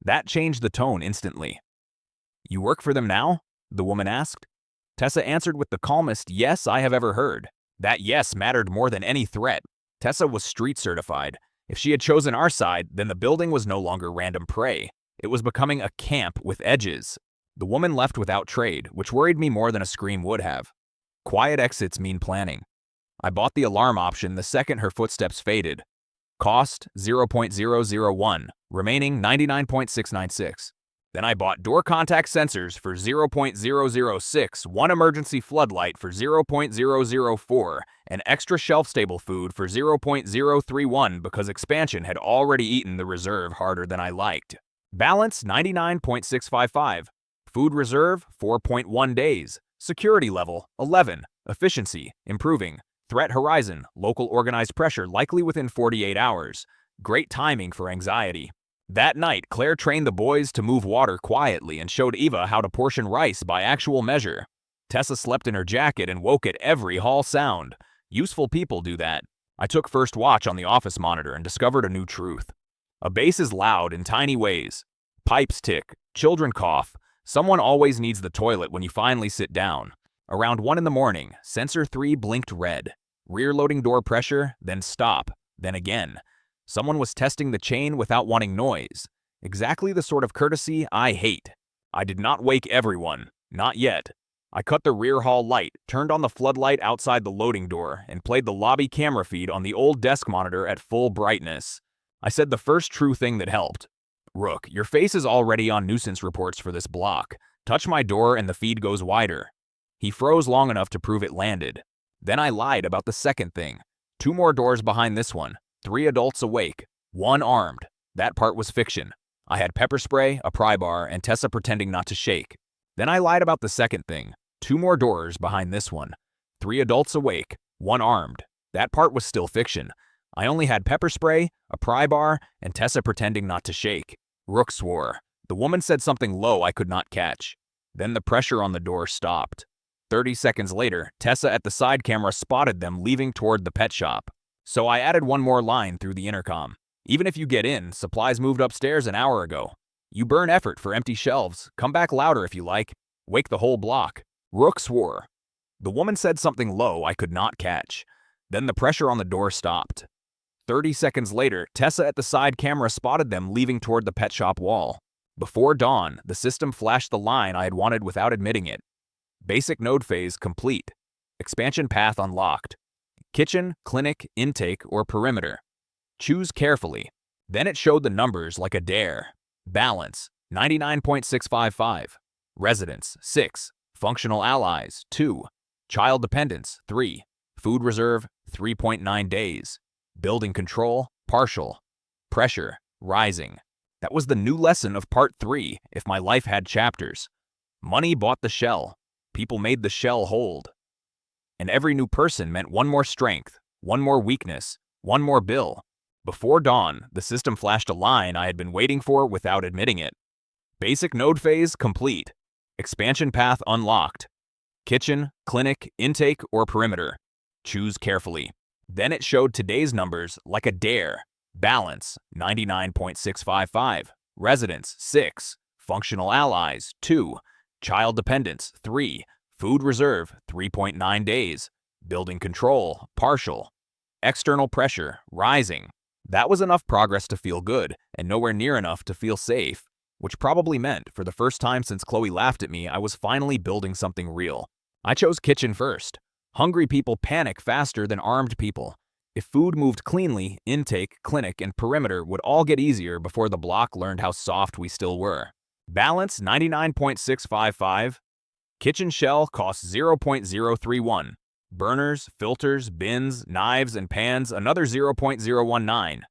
That changed the tone instantly. You work for them now? The woman asked. Tessa answered with the calmest yes I have ever heard. That yes mattered more than any threat. Tessa was street certified. If she had chosen our side, then the building was no longer random prey. It was becoming a camp with edges. The woman left without trade, which worried me more than a scream would have. Quiet exits mean planning. I bought the alarm option the second her footsteps faded. Cost 0.001, remaining 99.696. Then I bought door contact sensors for 0.006, one emergency floodlight for 0.004, and extra shelf-stable food for 0.031 because expansion had already eaten the reserve harder than I liked. Balance 99.655. Food reserve 4.1 days. Security level 11. Efficiency improving. Threat horizon, local organized pressure likely within 48 hours. Great timing for anxiety. That night, Claire trained the boys to move water quietly and showed Eva how to portion rice by actual measure. Tessa slept in her jacket and woke at every hall sound. Useful people do that. I took first watch on the office monitor and discovered a new truth. A base is loud in tiny ways. Pipes tick, children cough. Someone always needs the toilet when you finally sit down. Around 1 in the morning, sensor 3 blinked red. Rear loading door pressure, then stop, then again. Someone was testing the chain without wanting noise. Exactly the sort of courtesy I hate. I did not wake everyone. Not yet. I cut the rear hall light, turned on the floodlight outside the loading door, and played the lobby camera feed on the old desk monitor at full brightness. I said the first true thing that helped. "Rook, your face is already on nuisance reports for this block. Touch my door and the feed goes wider." He froze long enough to prove it landed. Then I lied about the second thing. 2 more doors behind this one. 3 adults awake, 1 armed. That part was fiction. I had pepper spray, a pry bar, and Tessa pretending not to shake. Then I lied about the second thing. 2 more doors behind this one. 3 adults awake, 1 armed. That part was still fiction. I only had pepper spray, a pry bar, and Tessa pretending not to shake. Rook swore. The woman said something low I could not catch. Then the pressure on the door stopped. 30 seconds later, Tessa at the side camera spotted them leaving toward the pet shop. So I added 1 more line through the intercom. Even if you get in, supplies moved upstairs an hour ago. You burn effort for empty shelves. Come back louder if you like. Wake the whole block. Rook swore. The woman said something low I could not catch. Then the pressure on the door stopped. 30 seconds later, Tessa at the side camera spotted them leaving toward the pet shop wall. Before dawn, the system flashed the line I had wanted without admitting it. Basic node phase complete. Expansion path unlocked. Kitchen, clinic, intake, or perimeter. Choose carefully. Then it showed the numbers like a dare. Balance, 99.655. Residence, 6. Functional allies, 2. Child dependence, 3. Food reserve, 3.9 days. Building control, partial. Pressure, rising. That was the new lesson of part 3, if my life had chapters. Money bought the shell. People made the shell hold. And every new person meant 1 more strength, 1 more weakness, 1 more bill. Before dawn, the system flashed a line I had been waiting for without admitting it. Basic node phase complete. Expansion path unlocked. Kitchen, clinic, intake, or perimeter. Choose carefully. Then it showed today's numbers like a dare. Balance, 99.655. Residence, 6. Functional allies, 2. Child dependence, 3. Food reserve, 3.9 days. Building control, partial. External pressure, rising. That was enough progress to feel good, and nowhere near enough to feel safe. Which probably meant, for the first time since Chloe laughed at me, I was finally building something real. I chose kitchen first. Hungry people panic faster than armed people. If food moved cleanly, intake, clinic, and perimeter would all get easier before the block learned how soft we still were. Balance 99.655. Kitchen shell costs 0.031. Burners, filters, bins, knives, and pans another 0.019.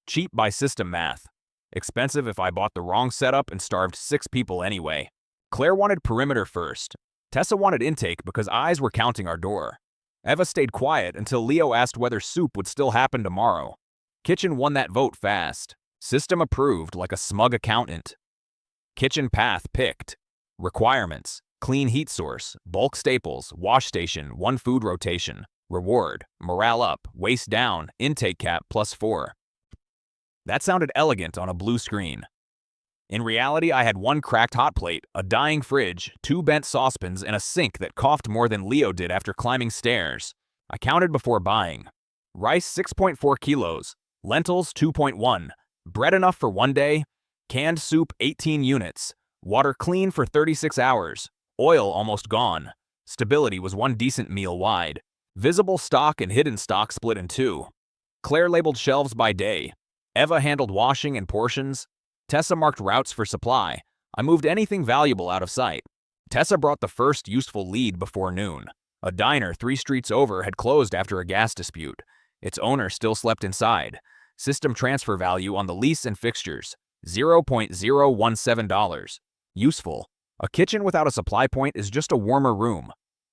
Cheap by system math. Expensive if I bought the wrong setup and starved 6 people anyway. Claire wanted perimeter first. Tessa wanted intake because eyes were counting our door. Eva stayed quiet until Leo asked whether soup would still happen tomorrow. Kitchen won that vote fast. System approved like a smug accountant. Kitchen path picked. Requirements: clean heat source, bulk staples, wash station, 1 food rotation. Reward: morale up, waist down, intake cap +4. That sounded elegant on a blue screen. In reality, I had 1 cracked hot plate, a dying fridge, 2 bent saucepans, and a sink that coughed more than Leo did after climbing stairs. I counted before buying. Rice 6.4 kilos, lentils 2.1, bread enough for 1 day, canned soup 18 units, water clean for 36 hours, oil almost gone. Stability was 1 decent meal wide. Visible stock and hidden stock split in 2. Claire labeled shelves by day. Eva handled washing and portions. Tessa marked routes for supply. I moved anything valuable out of sight. Tessa brought the first useful lead before noon. A diner 3 streets over had closed after a gas dispute. Its owner still slept inside. System transfer value on the lease and fixtures, $0.017. Useful. A kitchen without a supply point is just a warmer room.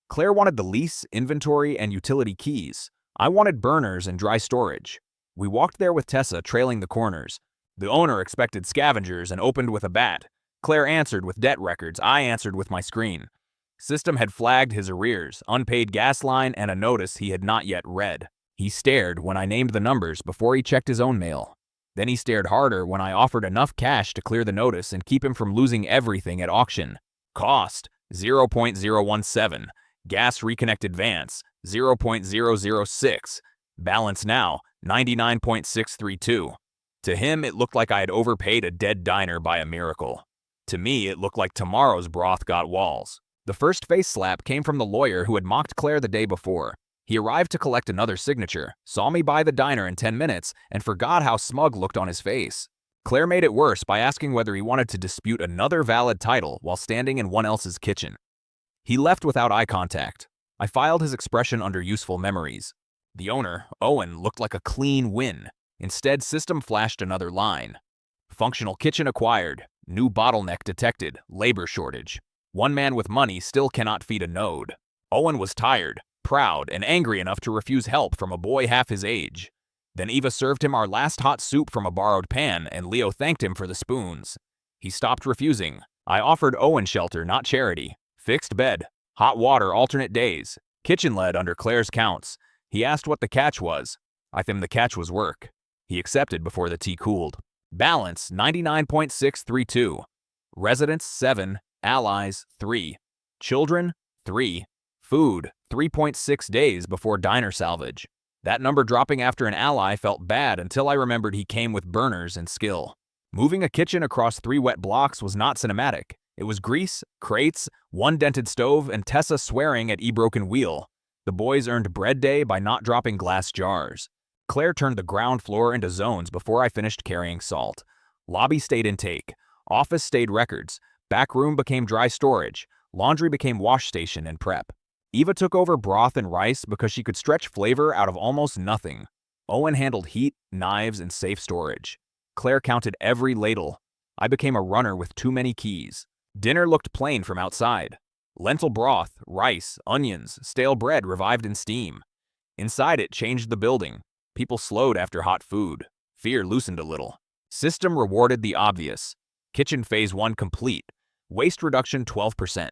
Claire wanted the lease, inventory, and utility keys. I wanted burners and dry storage. We walked there with Tessa trailing the corners. The owner expected scavengers and opened with a bat. Claire answered with debt records. I answered with my screen. System had flagged his arrears, unpaid gas line, and a notice he had not yet read. He stared when I named the numbers before he checked his own mail. Then he stared harder when I offered enough cash to clear the notice and keep him from losing everything at auction. Cost, $0.017. Gas reconnect advance, $0.006. Balance now, $99.632. To him, it looked like I had overpaid a dead diner by a miracle. To me, it looked like tomorrow's broth got walls. The first face slap came from the lawyer who had mocked Claire the day before. He arrived to collect another signature, saw me buy the diner in 10 minutes, and forgot how smug looked on his face. Claire made it worse by asking whether he wanted to dispute another valid title while standing in one else's kitchen. He left without eye contact. I filed his expression under useful memories. The owner, Owen, looked like a clean win. Instead, System flashed another line. Functional kitchen acquired. New bottleneck detected. Labor shortage. One man with money still cannot feed a node. Owen was tired, proud, and angry enough to refuse help from a boy half his age. Then Eva served him our last hot soup from a borrowed pan, and Leo thanked him for the spoons. He stopped refusing. I offered Owen shelter, not charity. Fixed bed, hot water alternate days, kitchen lead under Claire's counts. He asked what the catch was. I think the catch was work. He accepted before the tea cooled. Balance, 99.632. Residents, 7. Allies, 3. Children, 3. Food, 3.6 days before diner salvage. That number dropping after an ally felt bad until I remembered he came with burners and skill. Moving a kitchen across 3 wet blocks was not cinematic. It was grease, crates, 1 dented stove, and Tessa swearing at broken wheel. The boys earned bread day by not dropping glass jars. Claire turned the ground floor into zones before I finished carrying salt. Lobby stayed intake. Office stayed records. Back room became dry storage. Laundry became wash station and prep. Eva took over broth and rice because she could stretch flavor out of almost nothing. Owen handled heat, knives, and safe storage. Claire counted every ladle. I became a runner with too many keys. Dinner looked plain from outside. Lentil broth, rice, onions, stale bread revived in steam. Inside it changed the building. People slowed after hot food. Fear loosened a little. System rewarded the obvious. Kitchen phase 1 complete. Waste reduction 12%.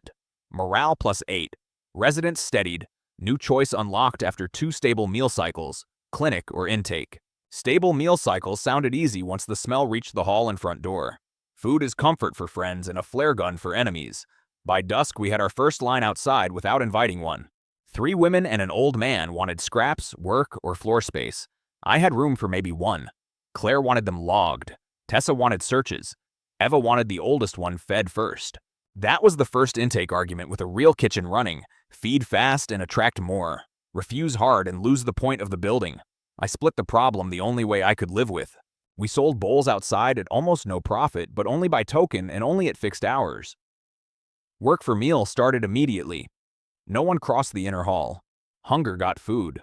Morale +8. Residents steadied. New choice unlocked after 2 stable meal cycles. Clinic or intake. Stable meal cycles sounded easy once the smell reached the hall and front door. Food is comfort for friends and a flare gun for enemies. By dusk, we had our first line outside without inviting one. 3 women and an old man wanted scraps, work, or floor space. I had room for maybe 1. Claire wanted them logged. Tessa wanted searches. Eva wanted the oldest one fed first. That was the first intake argument with a real kitchen running. Feed fast and attract more. Refuse hard and lose the point of the building. I split the problem the only way I could live with. We sold bowls outside at almost no profit, but only by token and only at fixed hours. Work for meal started immediately. No one crossed the inner hall. Hunger got food.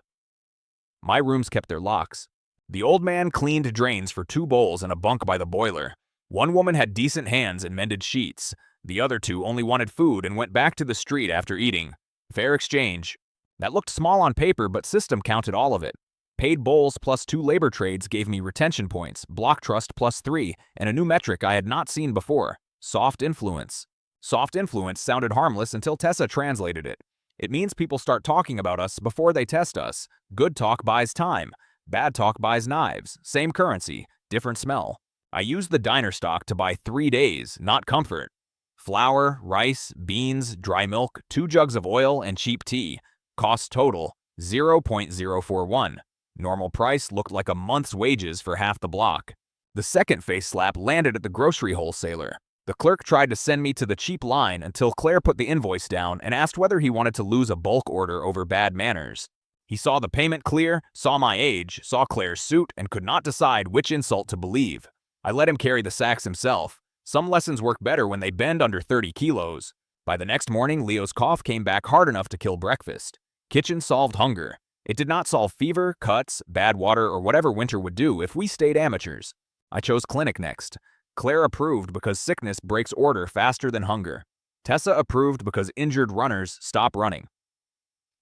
My rooms kept their locks. The old man cleaned drains for 2 bowls and a bunk by the boiler. One woman had decent hands and mended sheets. The other 2 only wanted food and went back to the street after eating. Fair exchange. That looked small on paper, but system counted all of it. Paid bowls plus 2 labor trades gave me retention points, block trust +3, and a new metric I had not seen before, soft influence. Soft influence sounded harmless until Tessa translated it. It means people start talking about us before they test us. Good talk buys time. Bad talk buys knives. Same currency, different smell. I used the diner stock to buy 3 days, not comfort. Flour, rice, beans, dry milk, 2 jugs of oil, and cheap tea. Cost total, 0.041. Normal price looked like a month's wages for half the block. The second face slap landed at the grocery wholesaler. The clerk tried to send me to the cheap line until Claire put the invoice down and asked whether he wanted to lose a bulk order over bad manners. He saw the payment clear, saw my age, saw Claire's suit, and could not decide which insult to believe. I let him carry the sacks himself. Some lessons work better when they bend under 30 kilos. By the next morning, Leo's cough came back hard enough to kill breakfast. Kitchen solved hunger. It did not solve fever, cuts, bad water, or whatever winter would do if we stayed amateurs. I chose clinic next. Claire approved because sickness breaks order faster than hunger. Tessa approved because injured runners stop running.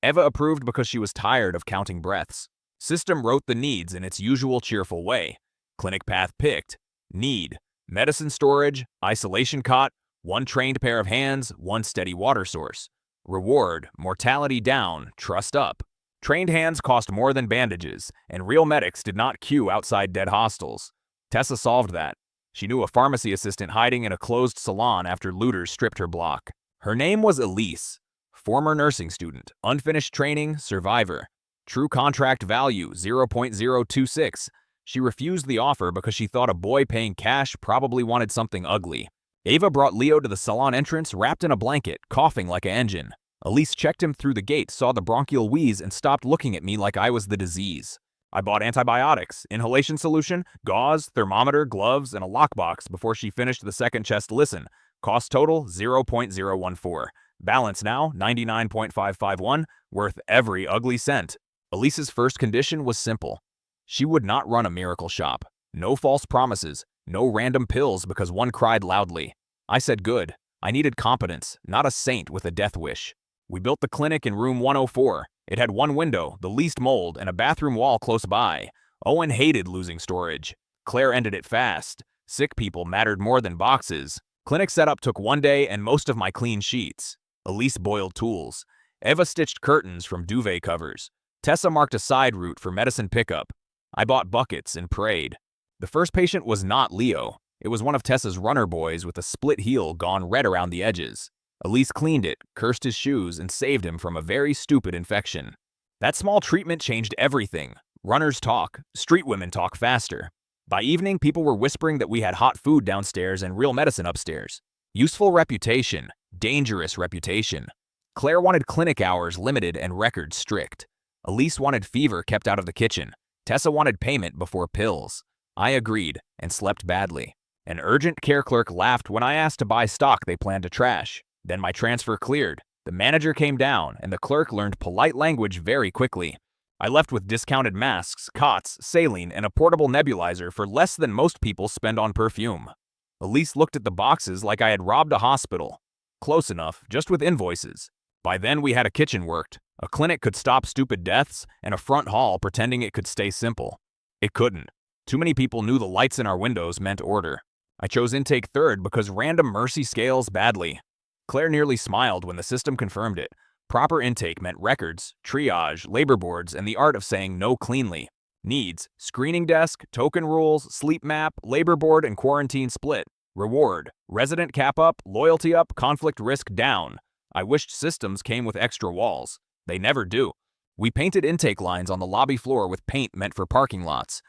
Eva approved because she was tired of counting breaths. System wrote the needs in its usual cheerful way. Clinic path picked. Need: medicine storage, isolation cot, one trained pair of hands, one steady water source. Reward: mortality down, trust up. Trained hands cost more than bandages, and real medics did not queue outside dead hostels. Tessa solved that. She knew a pharmacy assistant hiding in a closed salon after looters stripped her block. Her name was Elise. Former nursing student, unfinished training, survivor. True contract value 0.026. She refused the offer because she thought a boy paying cash probably wanted something ugly. Ava brought Leo to the salon entrance wrapped in a blanket, coughing like an engine. Elise checked him through the gate, saw the bronchial wheeze, and stopped looking at me like I was the disease. I bought antibiotics, inhalation solution, gauze, thermometer, gloves, and a lockbox before she finished the second chest listen. Cost total 0.014. Balance now 99.551, worth every ugly cent. Elise's first condition was simple. She would not run a miracle shop. No false promises, no random pills because one cried loudly. I said good. I needed competence, not a saint with a death wish. We built the clinic in room 104. It had one window, the least mold, and a bathroom wall close by. Owen hated losing storage. Claire ended it fast. Sick people mattered more than boxes. Clinic setup took one day and most of my clean sheets. Elise boiled tools. Eva stitched curtains from duvet covers. Tessa marked a side route for medicine pickup. I bought buckets and prayed. The first patient was not Leo. It was one of Tessa's runner boys with a split heel gone red around the edges. Elise cleaned it, cursed his shoes, and saved him from a very stupid infection. That small treatment changed everything. Runners talk, street women talk faster. By evening, people were whispering that we had hot food downstairs and real medicine upstairs. Useful reputation, dangerous reputation. Claire wanted clinic hours limited and records strict. Elise wanted fever kept out of the kitchen. Tessa wanted payment before pills. I agreed and slept badly. An urgent care clerk laughed when I asked to buy stock they planned to trash. Then my transfer cleared. The manager came down, and the clerk learned polite language very quickly. I left with discounted masks, cots, saline, and a portable nebulizer for less than most people spend on perfume. Elise looked at the boxes like I had robbed a hospital. Close enough, just with invoices. By then we had a kitchen worked. A clinic could stop stupid deaths, and a front hall pretending it could stay simple. It couldn't. Too many people knew the lights in our windows meant order. I chose intake third because random mercy scales badly. Claire nearly smiled when the system confirmed it. Proper intake meant records, triage, labor boards, and the art of saying no cleanly. Needs: screening desk, token rules, sleep map, labor board, and quarantine split. Reward: resident cap up, loyalty up, conflict risk down. I wished systems came with extra walls. They never do. We painted intake lines on the lobby floor with paint meant for parking lots.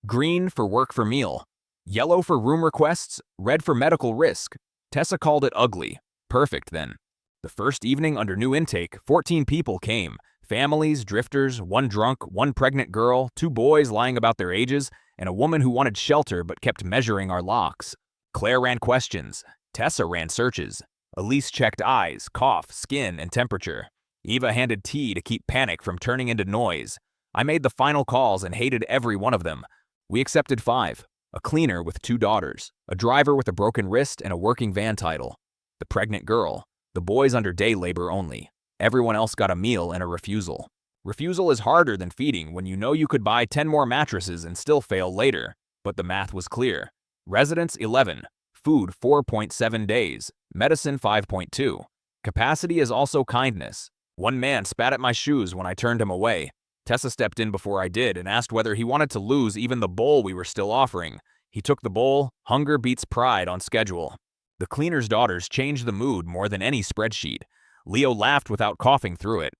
Green for work for meal. Yellow for room requests, red for medical risk. Tessa called it ugly. Perfect then. The first evening under new intake, 14 people came. Families, drifters, one drunk, one pregnant girl, 2 boys lying about their ages, and a woman who wanted shelter but kept measuring our locks. Claire ran questions. Tessa ran searches. Elise checked eyes, cough, skin, and temperature. Eva handed tea to keep panic from turning into noise. I made the final calls and hated every one of them. We accepted 5. A cleaner with 2 daughters, a driver with a broken wrist and a working van title, the pregnant girl, the boys under day labor only. Everyone else got a meal and a refusal. Refusal is harder than feeding when you know you could buy 10 more mattresses and still fail later, but the math was clear. Residents 11, food 4.7 days, medicine 5.2. Capacity is also kindness. One man spat at my shoes when I turned him away. Tessa stepped in before I did and asked whether he wanted to lose even the bowl we were still offering. He took the bowl. Hunger beats pride on schedule. The cleaner's daughters changed the mood more than any spreadsheet. Leo laughed without coughing through it.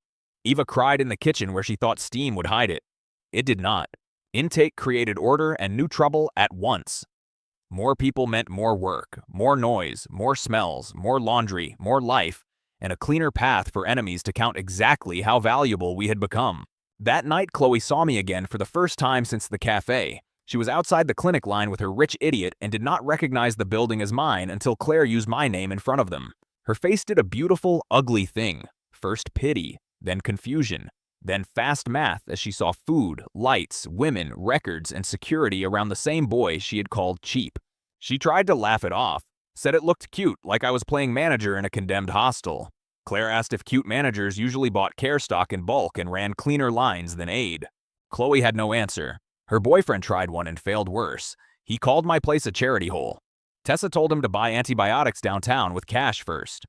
Eva cried in the kitchen where she thought steam would hide it. It did not. Intake created order and new trouble at once. More people meant more work, more noise, more smells, more laundry, more life, and a cleaner path for enemies to count exactly how valuable we had become. That night, Chloe saw me again for the first time since the cafe. She was outside the clinic line with her rich idiot and did not recognize the building as mine until Claire used my name in front of them. Her face did a beautiful, ugly thing. First pity, then confusion, then fast math as she saw food, lights, women, records, and security around the same boy she had called cheap. She tried to laugh it off, said it looked cute like I was playing manager in a condemned hostel. Claire asked if cute managers usually bought care stock in bulk and ran cleaner lines than aid. Chloe had no answer. Her boyfriend tried one and failed worse. He called my place a charity hole. Tessa told him to buy antibiotics downtown with cash first.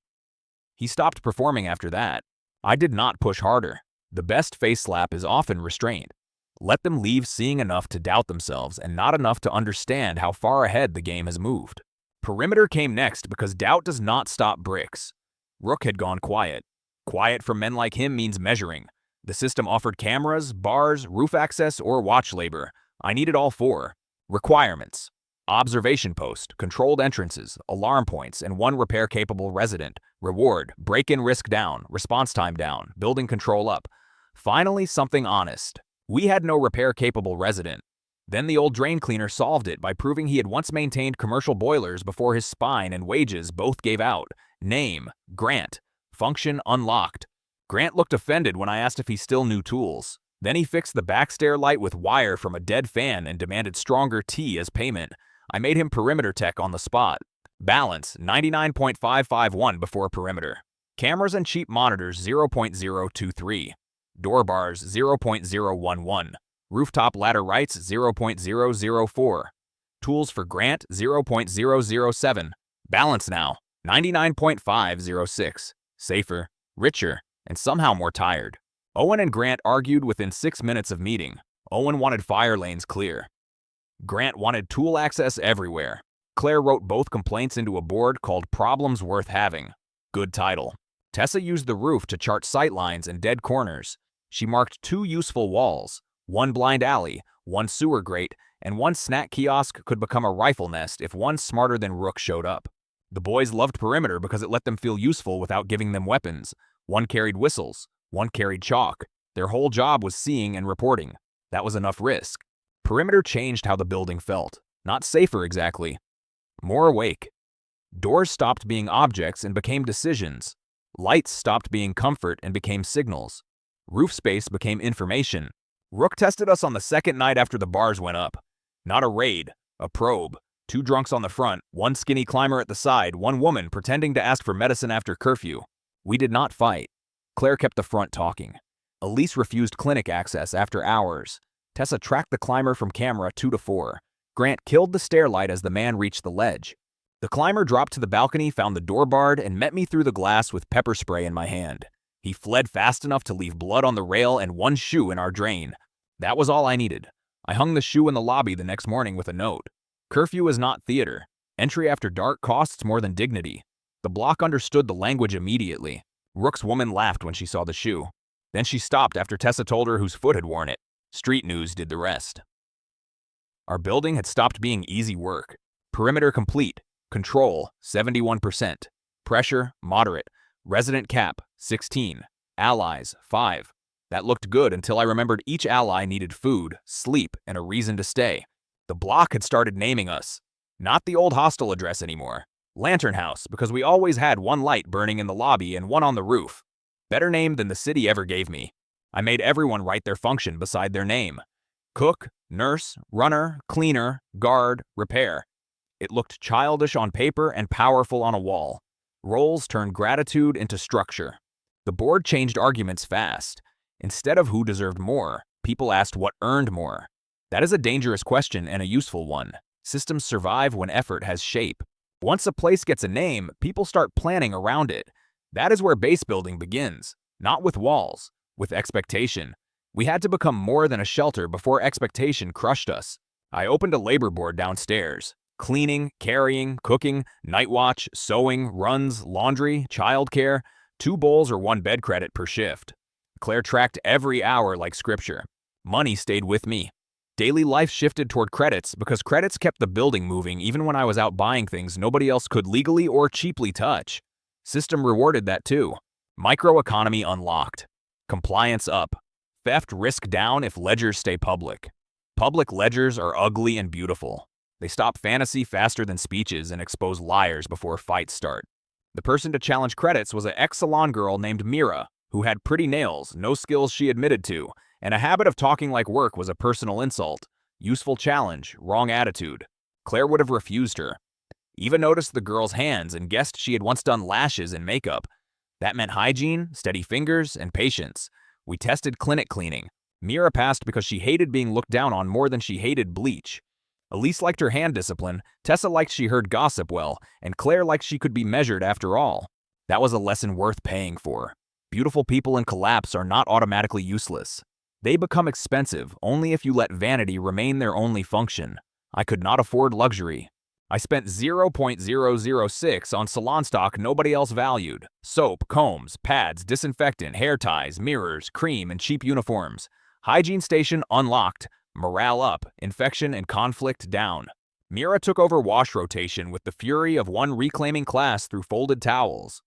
He stopped performing after that. I did not push harder. The best face slap is often restraint. Let them leave seeing enough to doubt themselves and not enough to understand how far ahead the game has moved. Perimeter came next because doubt does not stop bricks. Rook had gone quiet. Quiet for men like him means measuring. The system offered cameras, bars, roof access, or watch labor. I needed all four. Requirements: observation post, controlled entrances, alarm points, and one repair-capable resident. Reward: break-in risk down, response time down, building control up. Finally, something honest. We had no repair-capable resident. Then the old drain cleaner solved it by proving he had once maintained commercial boilers before his spine and wages both gave out. Name: Grant. Function: unlocked. Grant looked offended when I asked if he still knew tools. Then he fixed the backstair light with wire from a dead fan and demanded stronger tea as payment. I made him perimeter tech on the spot. Balance: 99.551 before perimeter. Cameras and cheap monitors: 0.023. Door bars: 0.011. Rooftop ladder rights: 0.004. Tools for Grant: 0.007. Balance now: 99.506. Safer, richer, and somehow more tired. Owen and Grant argued within 6 minutes of meeting. Owen wanted fire lanes clear. Grant wanted tool access everywhere. Claire wrote both complaints into a board called Problems Worth Having. Good title. Tessa used the roof to chart sight lines and dead corners. She marked 2 useful walls. One blind alley, one sewer grate, and one snack kiosk could become a rifle nest if one smarter than Rook showed up. The boys loved perimeter because it let them feel useful without giving them weapons. One carried whistles, one carried chalk. Their whole job was seeing and reporting. That was enough risk. Perimeter changed how the building felt. Not safer exactly. More awake. Doors stopped being objects and became decisions. Lights stopped being comfort and became signals. Roof space became information. Rook tested us on the second night after the bars went up. Not a raid, a probe. 2 drunks on the front, 1 skinny climber at the side, 1 woman pretending to ask for medicine after curfew. We did not fight. Claire kept the front talking. Elise refused clinic access after hours. Tessa tracked the climber from camera 2 to 4. Grant killed the stair light as the man reached the ledge. The climber dropped to the balcony, found the door barred, and met me through the glass with pepper spray in my hand. He fled fast enough to leave blood on the rail and 1 shoe in our drain. That was all I needed. I hung the shoe in the lobby the next morning with a note. Curfew is not theater. Entry after dark costs more than dignity. The block understood the language immediately. Rook's woman laughed when she saw the shoe. Then she stopped after Tessa told her whose foot had worn it. Street news did the rest. Our building had stopped being easy work. Perimeter complete. Control, 71%. Pressure, moderate. Resident cap, 16. Allies, 5. That looked good until I remembered each ally needed food, sleep, and a reason to stay. The block had started naming us. Not the old hostel address anymore. Lantern House, because we always had 1 light burning in the lobby and 1 on the roof. Better name than the city ever gave me. I made everyone write their function beside their name. Cook, nurse, runner, cleaner, guard, repair. It looked childish on paper and powerful on a wall. Roles turned gratitude into structure. The board changed arguments fast. Instead of who deserved more, people asked what earned more. That is a dangerous question and a useful one. Systems survive when effort has shape. Once a place gets a name, people start planning around it. That is where base building begins. Not with walls, with expectation. We had to become more than a shelter before expectation crushed us. I opened a labor board downstairs. Cleaning, carrying, cooking, night watch, sewing, runs, laundry, childcare. 2 bowls or 1 bed credit per shift. Claire tracked every hour like scripture. Money stayed with me. Daily life shifted toward credits because credits kept the building moving even when I was out buying things nobody else could legally or cheaply touch. System rewarded that too. Microeconomy unlocked. Compliance up. Theft risk down if ledgers stay public. Public ledgers are ugly and beautiful. They stop fantasy faster than speeches and expose liars before fights start. The person to challenge credits was an ex-salon girl named Mira, who had pretty nails, no skills she admitted to, and a habit of talking like work was a personal insult. Useful challenge, wrong attitude. Claire would have refused her. Eva noticed the girl's hands and guessed she had once done lashes and makeup. That meant hygiene, steady fingers, and patience. We tested clinic cleaning. Mira passed because she hated being looked down on more than she hated bleach. Elise liked her hand discipline, Tessa liked she heard gossip well, and Claire liked she could be measured after all. That was a lesson worth paying for. Beautiful people in collapse are not automatically useless. They become expensive only if you let vanity remain their only function. I could not afford luxury. I spent 0.006 on salon stock nobody else valued. Soap, combs, pads, disinfectant, hair ties, mirrors, cream, and cheap uniforms. Hygiene station unlocked. Morale up, infection and conflict down. Mira took over wash rotation with the fury of one reclaiming class through folded towels.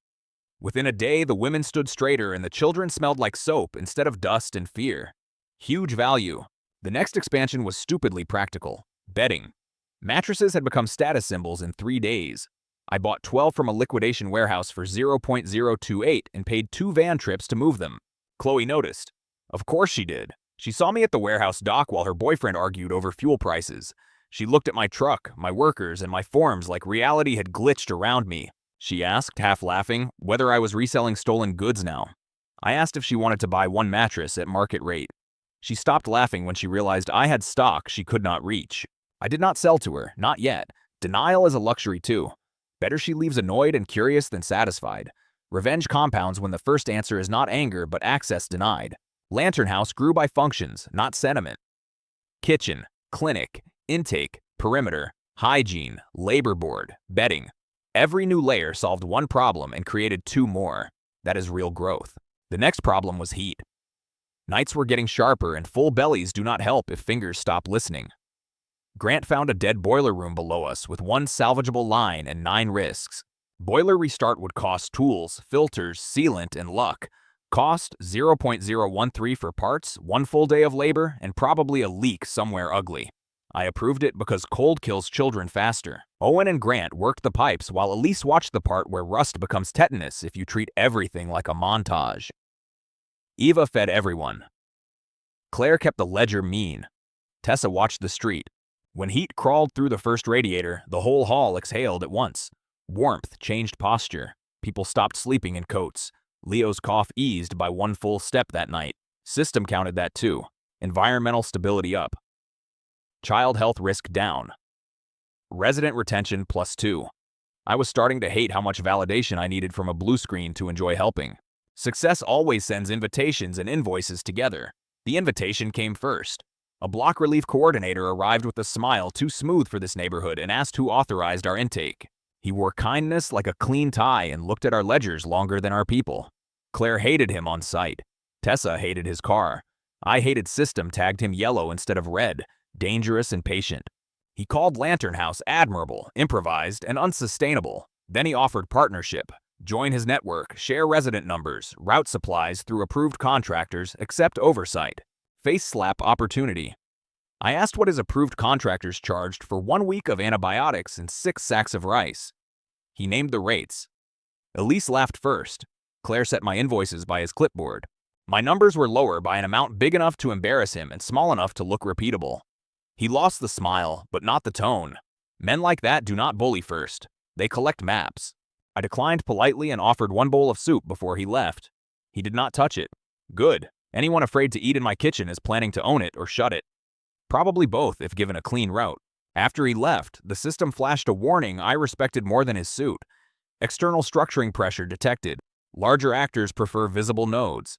Within a day, the women stood straighter and the children smelled like soap instead of dust and fear. Huge value. The next expansion was stupidly practical. Bedding. Mattresses had become status symbols in 3 days. I bought 12 from a liquidation warehouse for 0.028 and paid 2 van trips to move them. Chloe noticed. Of course she did. She saw me at the warehouse dock while her boyfriend argued over fuel prices. She looked at my truck, my workers, and my forms like reality had glitched around me. She asked, half laughing, whether I was reselling stolen goods now. I asked if she wanted to buy 1 mattress at market rate. She stopped laughing when she realized I had stock she could not reach. I did not sell to her, not yet. Denial is a luxury too. Better she leaves annoyed and curious than satisfied. Revenge compounds when the first answer is not anger but access denied. Lantern House grew by functions, not sentiment. Kitchen, clinic, intake, perimeter, hygiene, labor board, bedding. Every new layer solved 1 problem and created 2 more. That is real growth. The next problem was heat. Nights were getting sharper and full bellies do not help if fingers stop listening. Grant found a dead boiler room below us with 1 salvageable line and 9 risks. Boiler restart would cost tools, filters, sealant, and luck. Cost 0.013 for parts, 1 full day of labor, and probably a leak somewhere ugly. I approved it because cold kills children faster. Owen and Grant worked the pipes while Elise watched the part where rust becomes tetanus if you treat everything like a montage. Eva fed everyone. Claire kept the ledger mean. Tessa watched the street. When heat crawled through the first radiator, the whole hall exhaled at once. Warmth changed posture. People stopped sleeping in coats. Leo's cough eased by 1 full step that night. System counted that too. Environmental stability up. Child health risk down. Resident retention +2. I was starting to hate how much validation I needed from a blue screen to enjoy helping. Success always sends invitations and invoices together. The invitation came first. A block relief coordinator arrived with a smile too smooth for this neighborhood and asked who authorized our intake. He wore kindness like a clean tie and looked at our ledgers longer than our people. Claire hated him on sight. Tessa hated his car. I hated system tagged him yellow instead of red, dangerous and patient. He called Lantern House admirable, improvised, and unsustainable. Then he offered partnership. Join his network, share resident numbers, route supplies through approved contractors, accept oversight. Face slap opportunity. I asked what his approved contractors charged for 1 week of antibiotics and 6 sacks of rice. He named the rates. Elise laughed first. Claire set my invoices by his clipboard. My numbers were lower by an amount big enough to embarrass him and small enough to look repeatable. He lost the smile, but not the tone. Men like that do not bully first. They collect maps. I declined politely and offered 1 bowl of soup before he left. He did not touch it. Good. Anyone afraid to eat in my kitchen is planning to own it or shut it. Probably both if given a clean route. After he left, the system flashed a warning I respected more than his suit. External structuring pressure detected. Larger actors prefer visible nodes.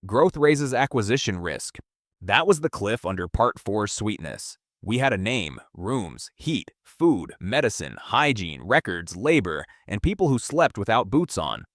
Growth raises acquisition risk. That was the cliff under Part 4's sweetness. We had a name, rooms, heat, food, medicine, hygiene, records, labor, and people who slept without boots on.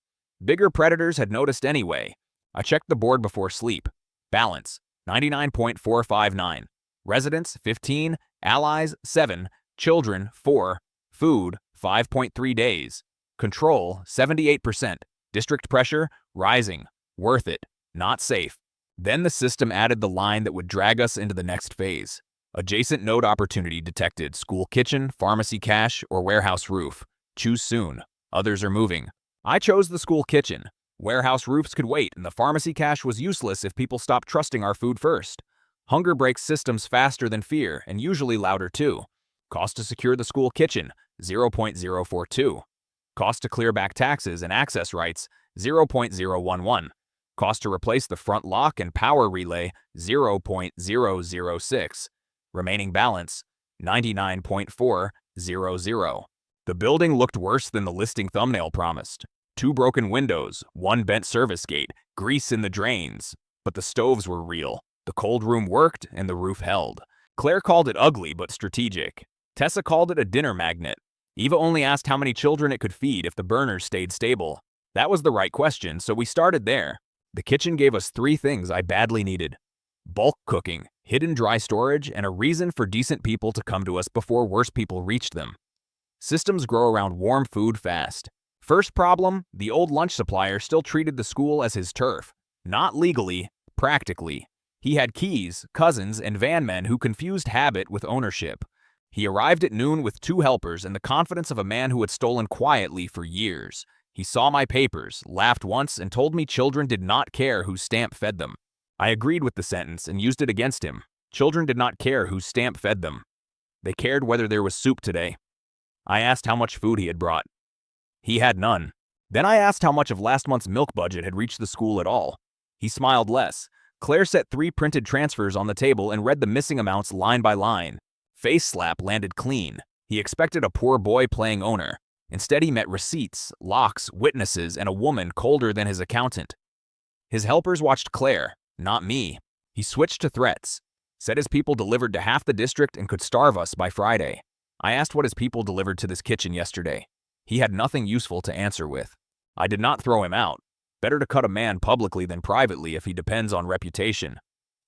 Bigger predators had noticed anyway. I checked the board before sleep. Balance, 99.459. Residents, 15. Allies, 7. Children, 4. Food, 5.3 days. Control, 78%. District pressure, rising. Worth it. Not safe. Then the system added the line that would drag us into the next phase. Adjacent node opportunity detected: school kitchen, pharmacy cache, or warehouse roof. Choose soon. Others are moving. I chose the school kitchen. Warehouse roofs could wait, and the pharmacy cache was useless if people stopped trusting our food first. Hunger breaks systems faster than fear, and usually louder too. Cost to secure the school kitchen, 0.042. Cost to clear back taxes and access rights, 0.011. Cost to replace the front lock and power relay, 0.006. Remaining balance, 99.400. The building looked worse than the listing thumbnail promised. 2 broken windows, 1 bent service gate, grease in the drains. But the stoves were real. The cold room worked, and the roof held. Claire called it ugly but strategic. Tessa called it a dinner magnet. Eva only asked how many children it could feed if the burners stayed stable. That was the right question, so we started there. The kitchen gave us 3 things I badly needed: bulk cooking, hidden dry storage, and a reason for decent people to come to us before worse people reached them. Systems grow around warm food fast. First problem, the old lunch supplier still treated the school as his turf. Not legally, practically. He had keys, cousins, and van men who confused habit with ownership. He arrived at noon with 2 helpers and the confidence of a man who had stolen quietly for years. He saw my papers, laughed once, and told me children did not care whose stamp fed them. I agreed with the sentence and used it against him. Children did not care whose stamp fed them. They cared whether there was soup today. I asked how much food he had brought. He had none. Then I asked how much of last month's milk budget had reached the school at all. He smiled less. Claire set 3 printed transfers on the table and read the missing amounts line by line. Face slap landed clean. He expected a poor boy playing owner. Instead, he met receipts, locks, witnesses, and a woman colder than his accountant. His helpers watched Claire, not me. He switched to threats. Said his people delivered to half the district and could starve us by Friday. I asked what his people delivered to this kitchen yesterday. He had nothing useful to answer with. I did not throw him out. Better to cut a man publicly than privately if he depends on reputation.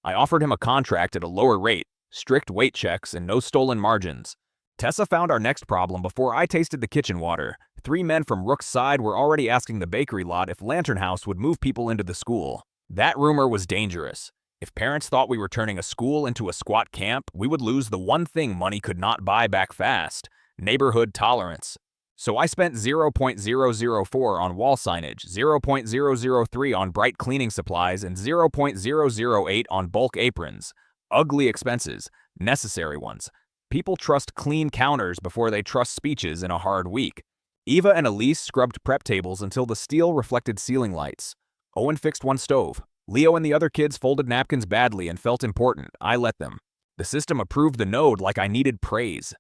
I offered him a contract at a lower rate, strict weight checks, and no stolen margins. Tessa found our next problem before I tasted the kitchen water. 3 men from Rook's side were already asking the bakery lot if Lantern House would move people into the school. That rumor was dangerous. If parents thought we were turning a school into a squat camp, we would lose the one thing money could not buy back fast: neighborhood tolerance. So I spent 0.004 on wall signage, 0.003 on bright cleaning supplies, and 0.008 on bulk aprons. Ugly expenses, necessary ones. People trust clean counters before they trust speeches in a hard week. Eva and Elise scrubbed prep tables until the steel reflected ceiling lights. Owen fixed 1 stove. Leo and the other kids folded napkins badly and felt important. I let them. The system approved the node like I needed praise.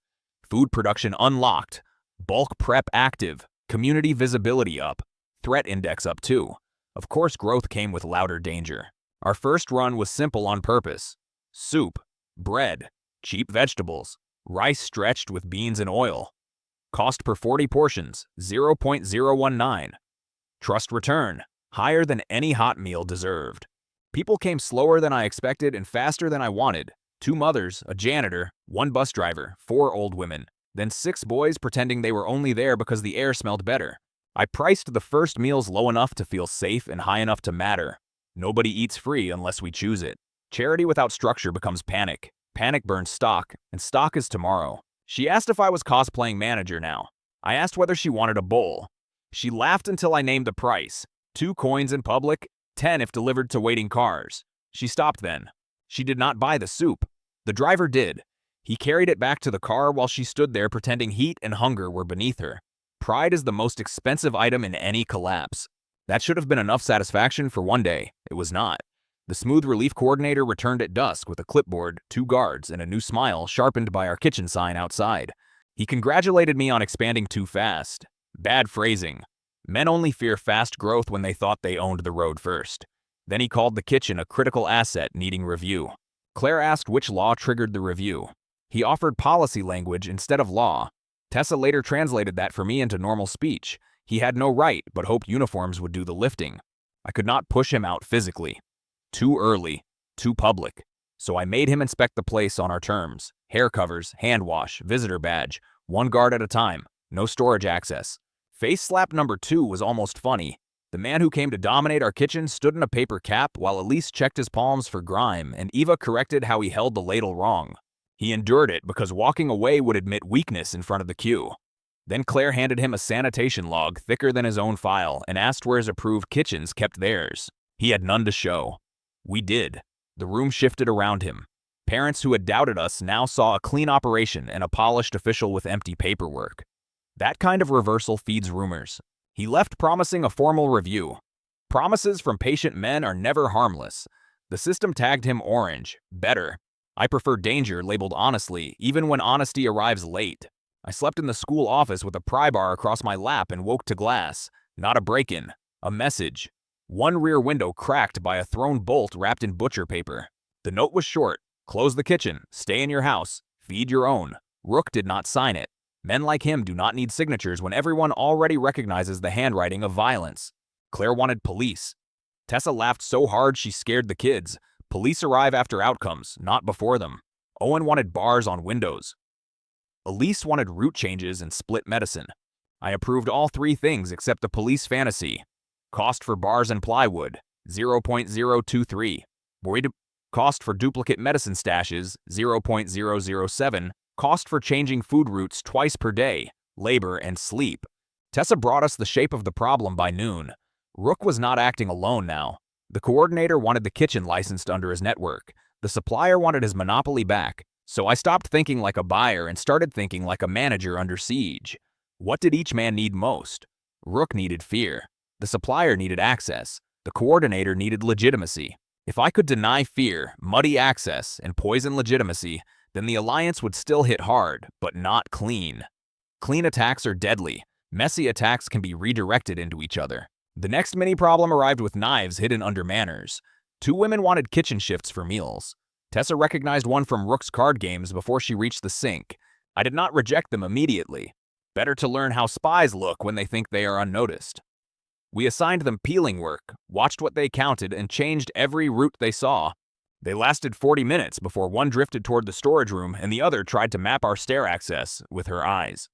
Food production unlocked. Bulk prep active. Community visibility up. Threat index up too. Of course, growth came with louder danger. Our first run was simple on purpose. Soup, bread, cheap vegetables, rice stretched with beans and oil. Cost per 40 portions, 0.019. Trust return, higher than any hot meal deserved. People came slower than I expected and faster than I wanted. 2 mothers, a janitor, 1 bus driver, 4 old women, then 6 boys pretending they were only there because the air smelled better. I priced the first meals low enough to feel safe and high enough to matter. Nobody eats free unless we choose it. Charity without structure becomes panic. Panic burns stock, and stock is tomorrow. She asked if I was cosplaying manager now. I asked whether she wanted a bowl. She laughed until I named the price. 2 coins in public, 10 if delivered to waiting cars. She stopped then. She did not buy the soup. The driver did. He carried it back to the car while she stood there pretending heat and hunger were beneath her. Pride is the most expensive item in any collapse. That should have been enough satisfaction for one day. It was not. The smooth relief coordinator returned at dusk with a clipboard, 2 guards, and a new smile sharpened by our kitchen sign outside. He congratulated me on expanding too fast. Bad phrasing. Men only fear fast growth when they thought they owned the road first. Then he called the kitchen a critical asset needing review. Claire asked which law triggered the review. He offered policy language instead of law. Tessa later translated that for me into normal speech. He had no right, but hoped uniforms would do the lifting. I could not push him out physically. Too early, too public. So I made him inspect the place on our terms. Hair covers, hand wash, visitor badge, 1 guard at a time, no storage access. Face slap number 2 was almost funny. The man who came to dominate our kitchen stood in a paper cap while Elise checked his palms for grime and Eva corrected how he held the ladle wrong. He endured it because walking away would admit weakness in front of the queue. Then Claire handed him a sanitation log thicker than his own file and asked where his approved kitchens kept theirs. He had none to show. We did. The room shifted around him. Parents who had doubted us now saw a clean operation and a polished official with empty paperwork. That kind of reversal feeds rumors. He left promising a formal review. Promises from patient men are never harmless. The system tagged him orange, better. I prefer danger labeled honestly, even when honesty arrives late. I slept in the school office with a pry bar across my lap and woke to glass. Not a break-in, a message. One rear window cracked by a thrown bolt wrapped in butcher paper. The note was short. Close the kitchen, stay in your house, feed your own. Rook did not sign it. Men like him do not need signatures when everyone already recognizes the handwriting of violence. Claire wanted police. Tessa laughed so hard she scared the kids. Police arrive after outcomes, not before them. Owen wanted bars on windows. Elise wanted route changes and split medicine. I approved all three things except the police fantasy. Cost for bars and plywood, 0.023. Cost for duplicate medicine stashes, 0.007. Cost for changing food routes twice per day, labor and sleep. Tessa brought us the shape of the problem by noon. Rook was not acting alone now. The coordinator wanted the kitchen licensed under his network. The supplier wanted his monopoly back. So I stopped thinking like a buyer and started thinking like a manager under siege. What did each man need most? Rook needed fear. The supplier needed access. The coordinator needed legitimacy. If I could deny fear, muddy access, and poison legitimacy, then the alliance would still hit hard, but not clean. Clean attacks are deadly. Messy attacks can be redirected into each other. The next mini problem arrived with knives hidden under manners. Two women wanted kitchen shifts for meals. Tessa recognized one from Rook's card games before she reached the sink. I did not reject them immediately. Better to learn how spies look when they think they are unnoticed. We assigned them peeling work, watched what they counted, and changed every route they saw. They lasted 40 minutes before one drifted toward the storage room and the other tried to map our stair access with her eyes.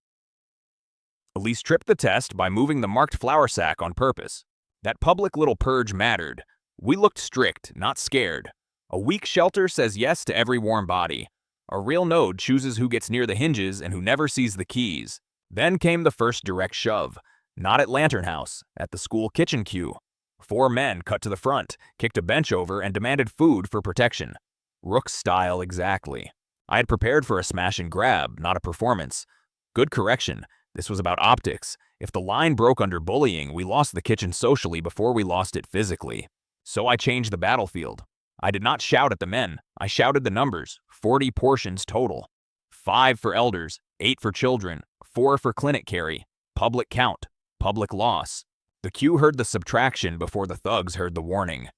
Elise tripped the test by moving the marked flour sack on purpose. That public little purge mattered. We looked strict, not scared. A weak shelter says yes to every warm body. A real node chooses who gets near the hinges and who never sees the keys. Then came the first direct shove. Not at Lantern House, at the school kitchen queue. 4 men cut to the front, kicked a bench over, and demanded food for protection. Rook's style exactly. I had prepared for a smash and grab, not a performance. Good correction. This was about optics. If the line broke under bullying, we lost the kitchen socially before we lost it physically. So I changed the battlefield. I did not shout at the men. I shouted the numbers. 40 portions total. 5 for elders, 8 for children, 4 for clinic carry. Public count. Public loss. The queue heard the subtraction before the thugs heard the warning.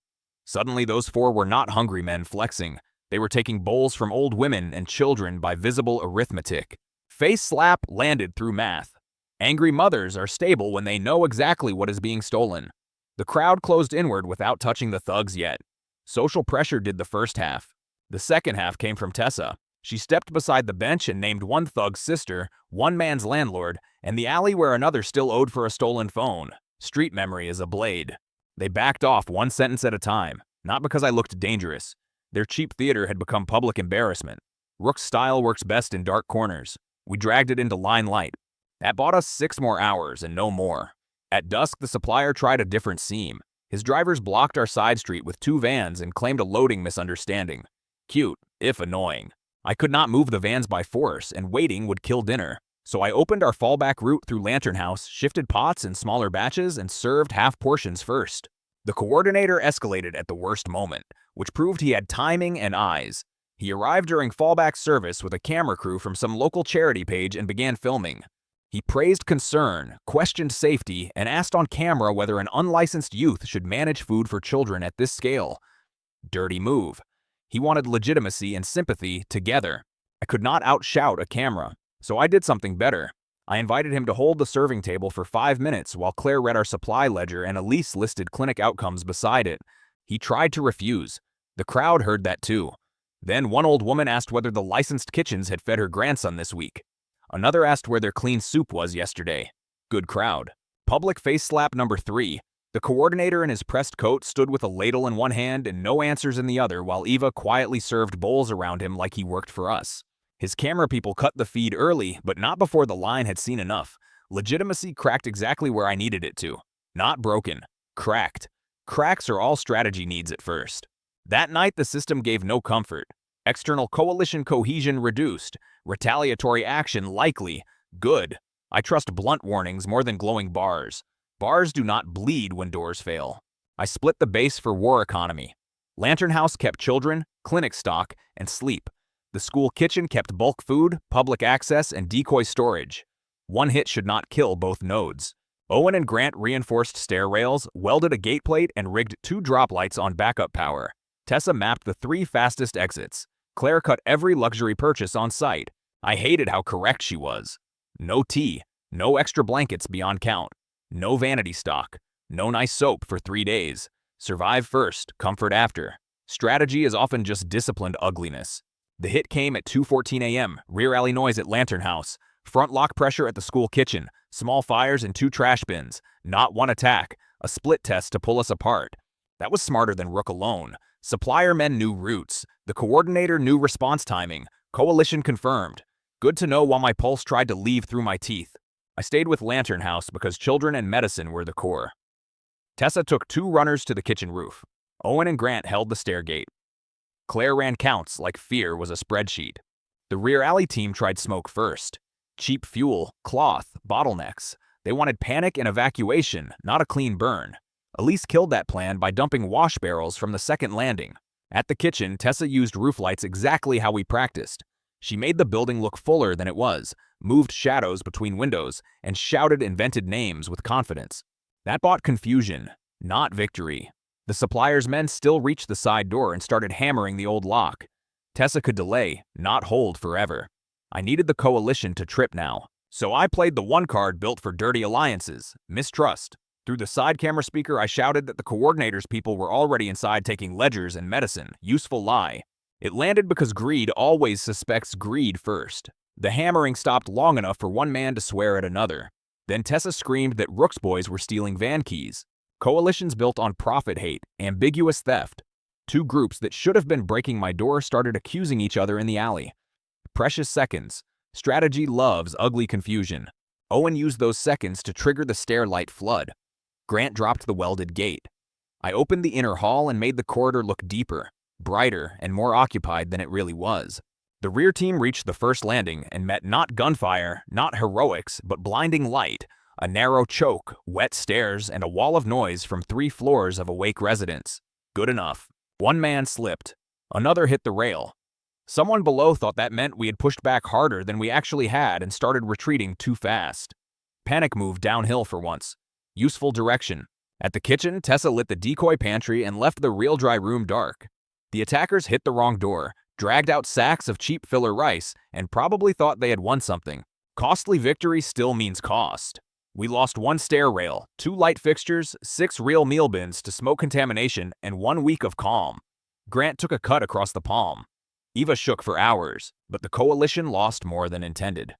Suddenly those 4 were not hungry men flexing. They were taking bowls from old women and children by visible arithmetic. Face slap landed through math. Angry mothers are stable when they know exactly what is being stolen. The crowd closed inward without touching the thugs yet. Social pressure did the first half. The second half came from Tessa. She stepped beside the bench and named one thug's sister, one man's landlord, and the alley where another still owed for a stolen phone. Street memory is a blade. They backed off one sentence at a time, not because I looked dangerous. Their cheap theater had become public embarrassment. Rook's style works best in dark corners. We dragged it into line light. That bought us 6 more hours and no more. At dusk, the supplier tried a different seam. His drivers blocked our side street with 2 vans and claimed a loading misunderstanding. Cute, if annoying. I could not move the vans by force, and waiting would kill dinner. So I opened our fallback route through Lantern House, shifted pots in smaller batches, and served half portions first. The coordinator escalated at the worst moment, which proved he had timing and eyes. He arrived during fallback service with a camera crew from some local charity page and began filming. He praised concern, questioned safety, and asked on camera whether an unlicensed youth should manage food for children at this scale. Dirty move. He wanted legitimacy and sympathy together. I could not outshout a camera, so I did something better. I invited him to hold the serving table for 5 minutes while Claire read our supply ledger and Elise listed clinic outcomes beside it. He tried to refuse. The crowd heard that too. Then one old woman asked whether the licensed kitchens had fed her grandson this week. Another asked where their clean soup was yesterday. Good crowd. Public face slap number 3. The coordinator in his pressed coat stood with a ladle in one hand and no answers in the other while Eva quietly served bowls around him like he worked for us. His camera people cut the feed early, but not before the line had seen enough. Legitimacy cracked exactly where I needed it to. Not broken. Cracked. Cracks are all strategy needs at first. That night, the system gave no comfort. External coalition cohesion reduced. Retaliatory action likely. Good. I trust blunt warnings more than glowing bars. Bars do not bleed when doors fail. I split the base for war economy. Lantern House kept children, clinic stock, and sleep. The school kitchen kept bulk food, public access, and decoy storage. One hit should not kill both nodes. Owen and Grant reinforced stair rails, welded a gate plate, and rigged 2 drop lights on backup power. Tessa mapped the 3 fastest exits. Claire cut every luxury purchase on site. I hated how correct she was. No tea, no extra blankets beyond count, no vanity stock, no nice soap for 3 days. Survive first, comfort after. Strategy is often just disciplined ugliness. The hit came at 2:14 a.m., rear alley noise at Lantern House, front lock pressure at the school kitchen, small fires in 2 trash bins, not one attack, a split test to pull us apart. That was smarter than Rook alone. Supplier men knew routes. The coordinator knew response timing. Coalition confirmed. Good to know while my pulse tried to leave through my teeth. I stayed with Lantern House because children and medicine were the core. Tessa took 2 runners to the kitchen roof. Owen and Grant held the stair gate. Claire ran counts like fear was a spreadsheet. The rear alley team tried smoke first. Cheap fuel, cloth, bottlenecks. They wanted panic and evacuation, not a clean burn. Elise killed that plan by dumping wash barrels from the second landing. At the kitchen, Tessa used roof lights exactly how we practiced. She made the building look fuller than it was, moved shadows between windows, and shouted invented names with confidence. That bought confusion, not victory. The supplier's men still reached the side door and started hammering the old lock. Tessa could delay, not hold forever. I needed the coalition to trip now, so I played the one card built for dirty alliances, mistrust. Through the side camera speaker, I shouted that the coordinator's people were already inside taking ledgers and medicine, useful lie. It landed because greed always suspects greed first. The hammering stopped long enough for one man to swear at another. Then Tessa screamed that Rook's boys were stealing van keys. Coalitions built on profit hate, ambiguous theft. 2 groups that should have been breaking my door started accusing each other in the alley. Precious seconds. Strategy loves ugly confusion. Owen used those seconds to trigger the stair light flood. Grant dropped the welded gate. I opened the inner hall and made the corridor look deeper, brighter, and more occupied than it really was. The rear team reached the first landing and met not gunfire, not heroics, but blinding light, a narrow choke, wet stairs, and a wall of noise from 3 floors of awake residents. Good enough. One man slipped. Another hit the rail. Someone below thought that meant we had pushed back harder than we actually had and started retreating too fast. Panic moved downhill for once. Useful direction. At the kitchen, Tessa lit the decoy pantry and left the real dry room dark. The attackers hit the wrong door, dragged out sacks of cheap filler rice, and probably thought they had won something. Costly victory still means cost. We lost 1 stair rail, 2 light fixtures, 6 real meal bins to smoke contamination, and 1 week of calm. Grant took a cut across the palm. Eva shook for hours, but the coalition lost more than intended.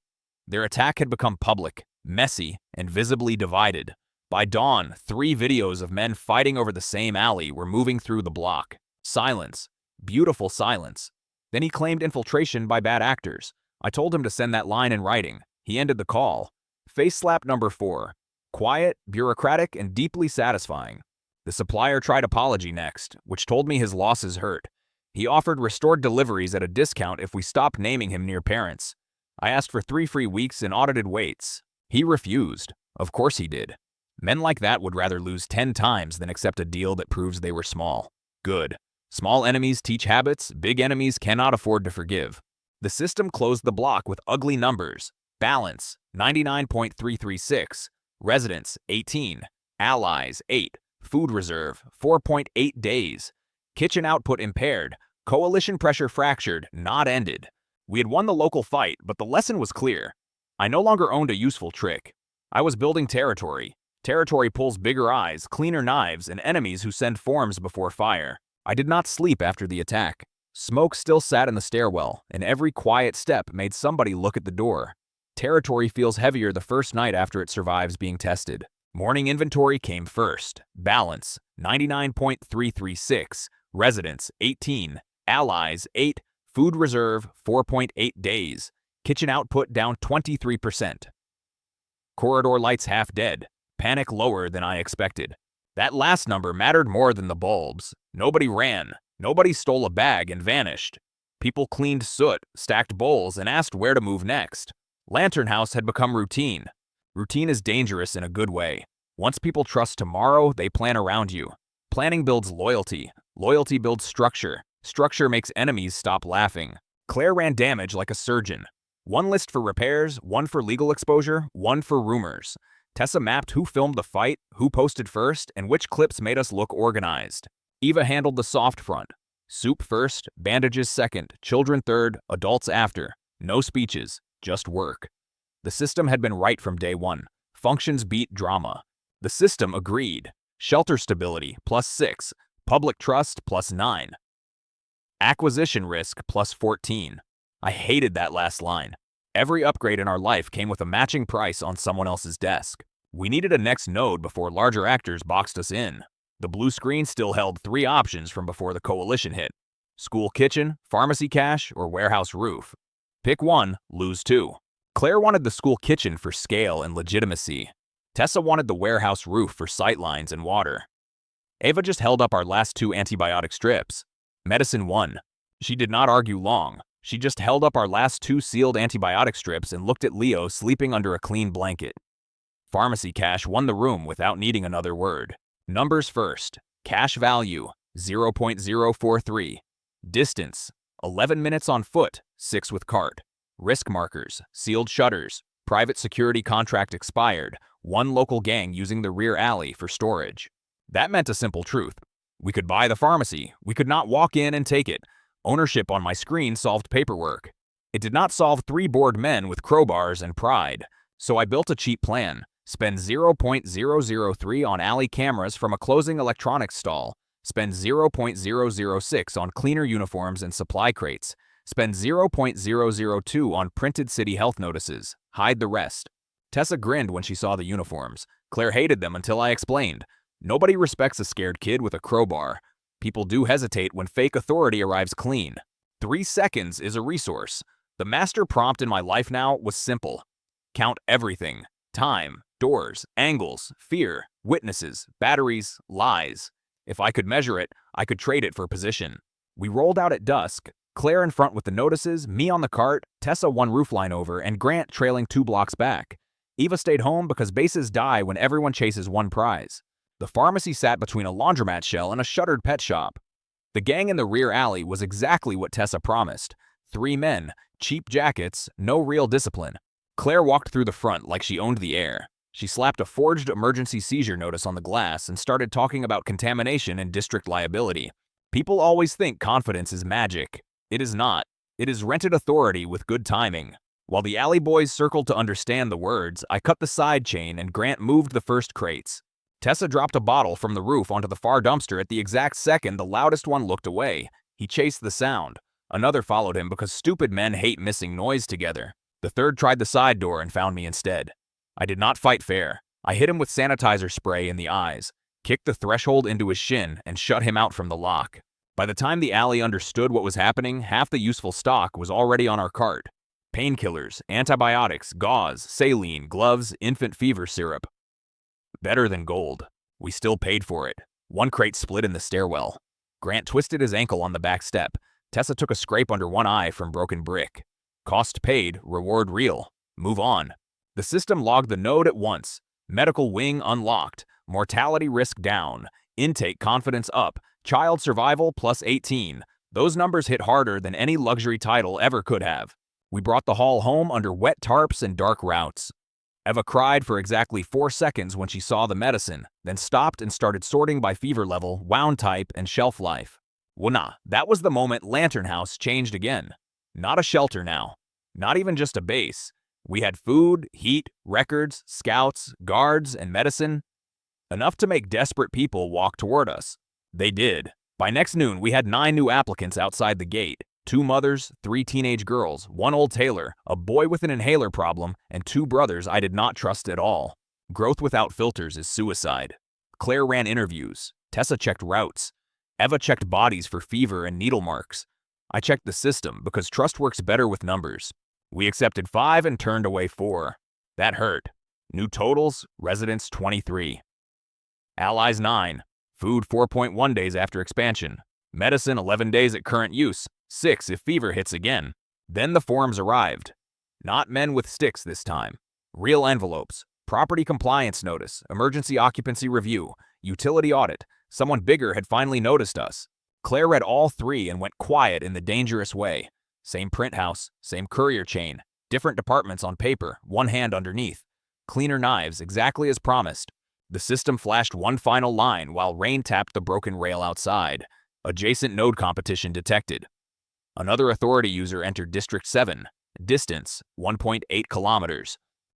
Their attack had become public, messy, and visibly divided. By dawn, 3 videos of men fighting over the same alley were moving through the block. Silence. Beautiful silence. Then he claimed infiltration by bad actors. I told him to send that line in writing. He ended the call. Face slap number 4. Quiet, bureaucratic, and deeply satisfying. The supplier tried apology next, which told me his losses hurt. He offered restored deliveries at a discount if we stopped naming him near parents. I asked for 3 free weeks and audited weights. He refused. Of course he did. Men like that would rather lose 10 times than accept a deal that proves they were small. Good. Small enemies teach habits, big enemies cannot afford to forgive. The system closed the block with ugly numbers. Balance, 99.336. Residents, 18. Allies, 8. Food reserve, 4.8 days. Kitchen output impaired. Coalition pressure fractured, not ended. We had won the local fight, but the lesson was clear. I no longer owned a useful trick. I was building territory. Territory pulls bigger eyes, cleaner knives, and enemies who send forms before fire. I did not sleep after the attack. Smoke still sat in the stairwell, and every quiet step made somebody look at the door. Territory feels heavier the first night after it survives being tested. Morning inventory came first. Balance, 99.336. Residents, 18. Allies, 8. Food reserve, 4.8 days. Kitchen output down 23%. Corridor lights half dead. Panic lower than I expected. That last number mattered more than the bulbs. Nobody ran. Nobody stole a bag and vanished. People cleaned soot, stacked bowls, and asked where to move next. Lantern House had become routine. Routine is dangerous in a good way. Once people trust tomorrow, they plan around you. Planning builds loyalty. Loyalty builds structure. Structure makes enemies stop laughing. Claire ran damage like a surgeon. One list for repairs, one for legal exposure, one for rumors. Tessa mapped who filmed the fight, who posted first, and which clips made us look organized. Eva handled the soft front. Soup first, bandages second, children third, adults after. No speeches, just work. The system had been right from day one. Functions beat drama. The system agreed. Shelter stability, +6. Public trust, +9. Acquisition risk, +14. I hated that last line. Every upgrade in our life came with a matching price on someone else's desk. We needed a next node before larger actors boxed us in. The blue screen still held 3 options from before the coalition hit. School kitchen, pharmacy cache, or warehouse roof. Pick one, lose 2. Claire wanted the school kitchen for scale and legitimacy. Tessa wanted the warehouse roof for sightlines and water. Ava just held up our last 2 antibiotic strips. Medicine won. She did not argue long. She just held up our last 2 sealed antibiotic strips and looked at Leo sleeping under a clean blanket. Pharmacy cache won the room without needing another word. Numbers first. Cache value, 0.043. Distance, 11 minutes on foot, 6 with cart. Risk markers, sealed shutters. Private security contract expired. 1 local gang using the rear alley for storage. That meant a simple truth. We could buy the pharmacy. We could not walk in and take it. Ownership on my screen solved paperwork. It did not solve 3 bored men with crowbars and pride. So I built a cheap plan. Spend 0.003 on alley cameras from a closing electronics stall. Spend 0.006 on cleaner uniforms and supply crates. Spend 0.002 on printed city health notices. Hide the rest. Tessa grinned when she saw the uniforms. Claire hated them until I explained. Nobody respects a scared kid with a crowbar. People do hesitate when fake authority arrives clean. 3 seconds is a resource. The master prompt in my life now was simple. Count everything. Time, doors, angles, fear, witnesses, batteries, lies. If I could measure it, I could trade it for position. We rolled out at dusk. Claire in front with the notices, me on the cart, Tessa 1 roofline over, and Grant trailing 2 blocks back. Eva stayed home because bases die when everyone chases 1 prize. The pharmacy sat between a laundromat shell and a shuttered pet shop. The gang in the rear alley was exactly what Tessa promised. 3 men, cheap jackets, no real discipline. Claire walked through the front like she owned the air. She slapped a forged emergency seizure notice on the glass and started talking about contamination and district liability. People always think confidence is magic. It is not. It is rented authority with good timing. While the alley boys circled to understand the words, I cut the side chain and Grant moved the first crates. Tessa dropped a bottle from the roof onto the far dumpster at the exact second the loudest one looked away. He chased the sound. Another followed him because stupid men hate missing noise together. The third tried the side door and found me instead. I did not fight fair. I hit him with sanitizer spray in the eyes, kicked the threshold into his shin, and shut him out from the lock. By the time the alley understood what was happening, half the useful stock was already on our cart. Painkillers, antibiotics, gauze, saline, gloves, infant fever syrup. Better than gold. We still paid for it. 1 crate split in the stairwell. Grant twisted his ankle on the back step. Tessa took a scrape under 1 eye from broken brick. Cost paid, reward real. Move on. The system logged the node at once. Medical wing unlocked. Mortality risk down. Intake confidence up. Child survival +18. Those numbers hit harder than any luxury title ever could have. We brought the haul home under wet tarps and dark routes. Eva cried for exactly 4 seconds when she saw the medicine, then stopped and started sorting by fever level, wound type, and shelf life. Well, nah, that was the moment Lantern House changed again. Not a shelter now. Not even just a base. We had food, heat, records, scouts, guards, and medicine. Enough to make desperate people walk toward us. They did. By next noon, we had 9 new applicants outside the gate. 2 mothers, 3 teenage girls, 1 old tailor, a boy with an inhaler problem, and 2 brothers I did not trust at all. Growth without filters is suicide. Claire ran interviews. Tessa checked routes. Eva checked bodies for fever and needle marks. I checked the system because trust works better with numbers. We accepted 5 and turned away 4. That hurt. New totals, residents 23. Allies 9. Food 4.1 days after expansion. Medicine 11 days at current use, 6 if fever hits again. Then the forms arrived. Not men with sticks this time. Real envelopes. Property compliance notice, emergency occupancy review, utility audit. Someone bigger had finally noticed us. Claire read all 3 and went quiet in the dangerous way. Same print house, same courier chain, different departments on paper, one hand underneath. Cleaner knives, exactly as promised. The system flashed one final line while Rain tapped the broken rail outside. Adjacent node competition detected. Another authority user entered District 7. Distance, 1.8 kilometers.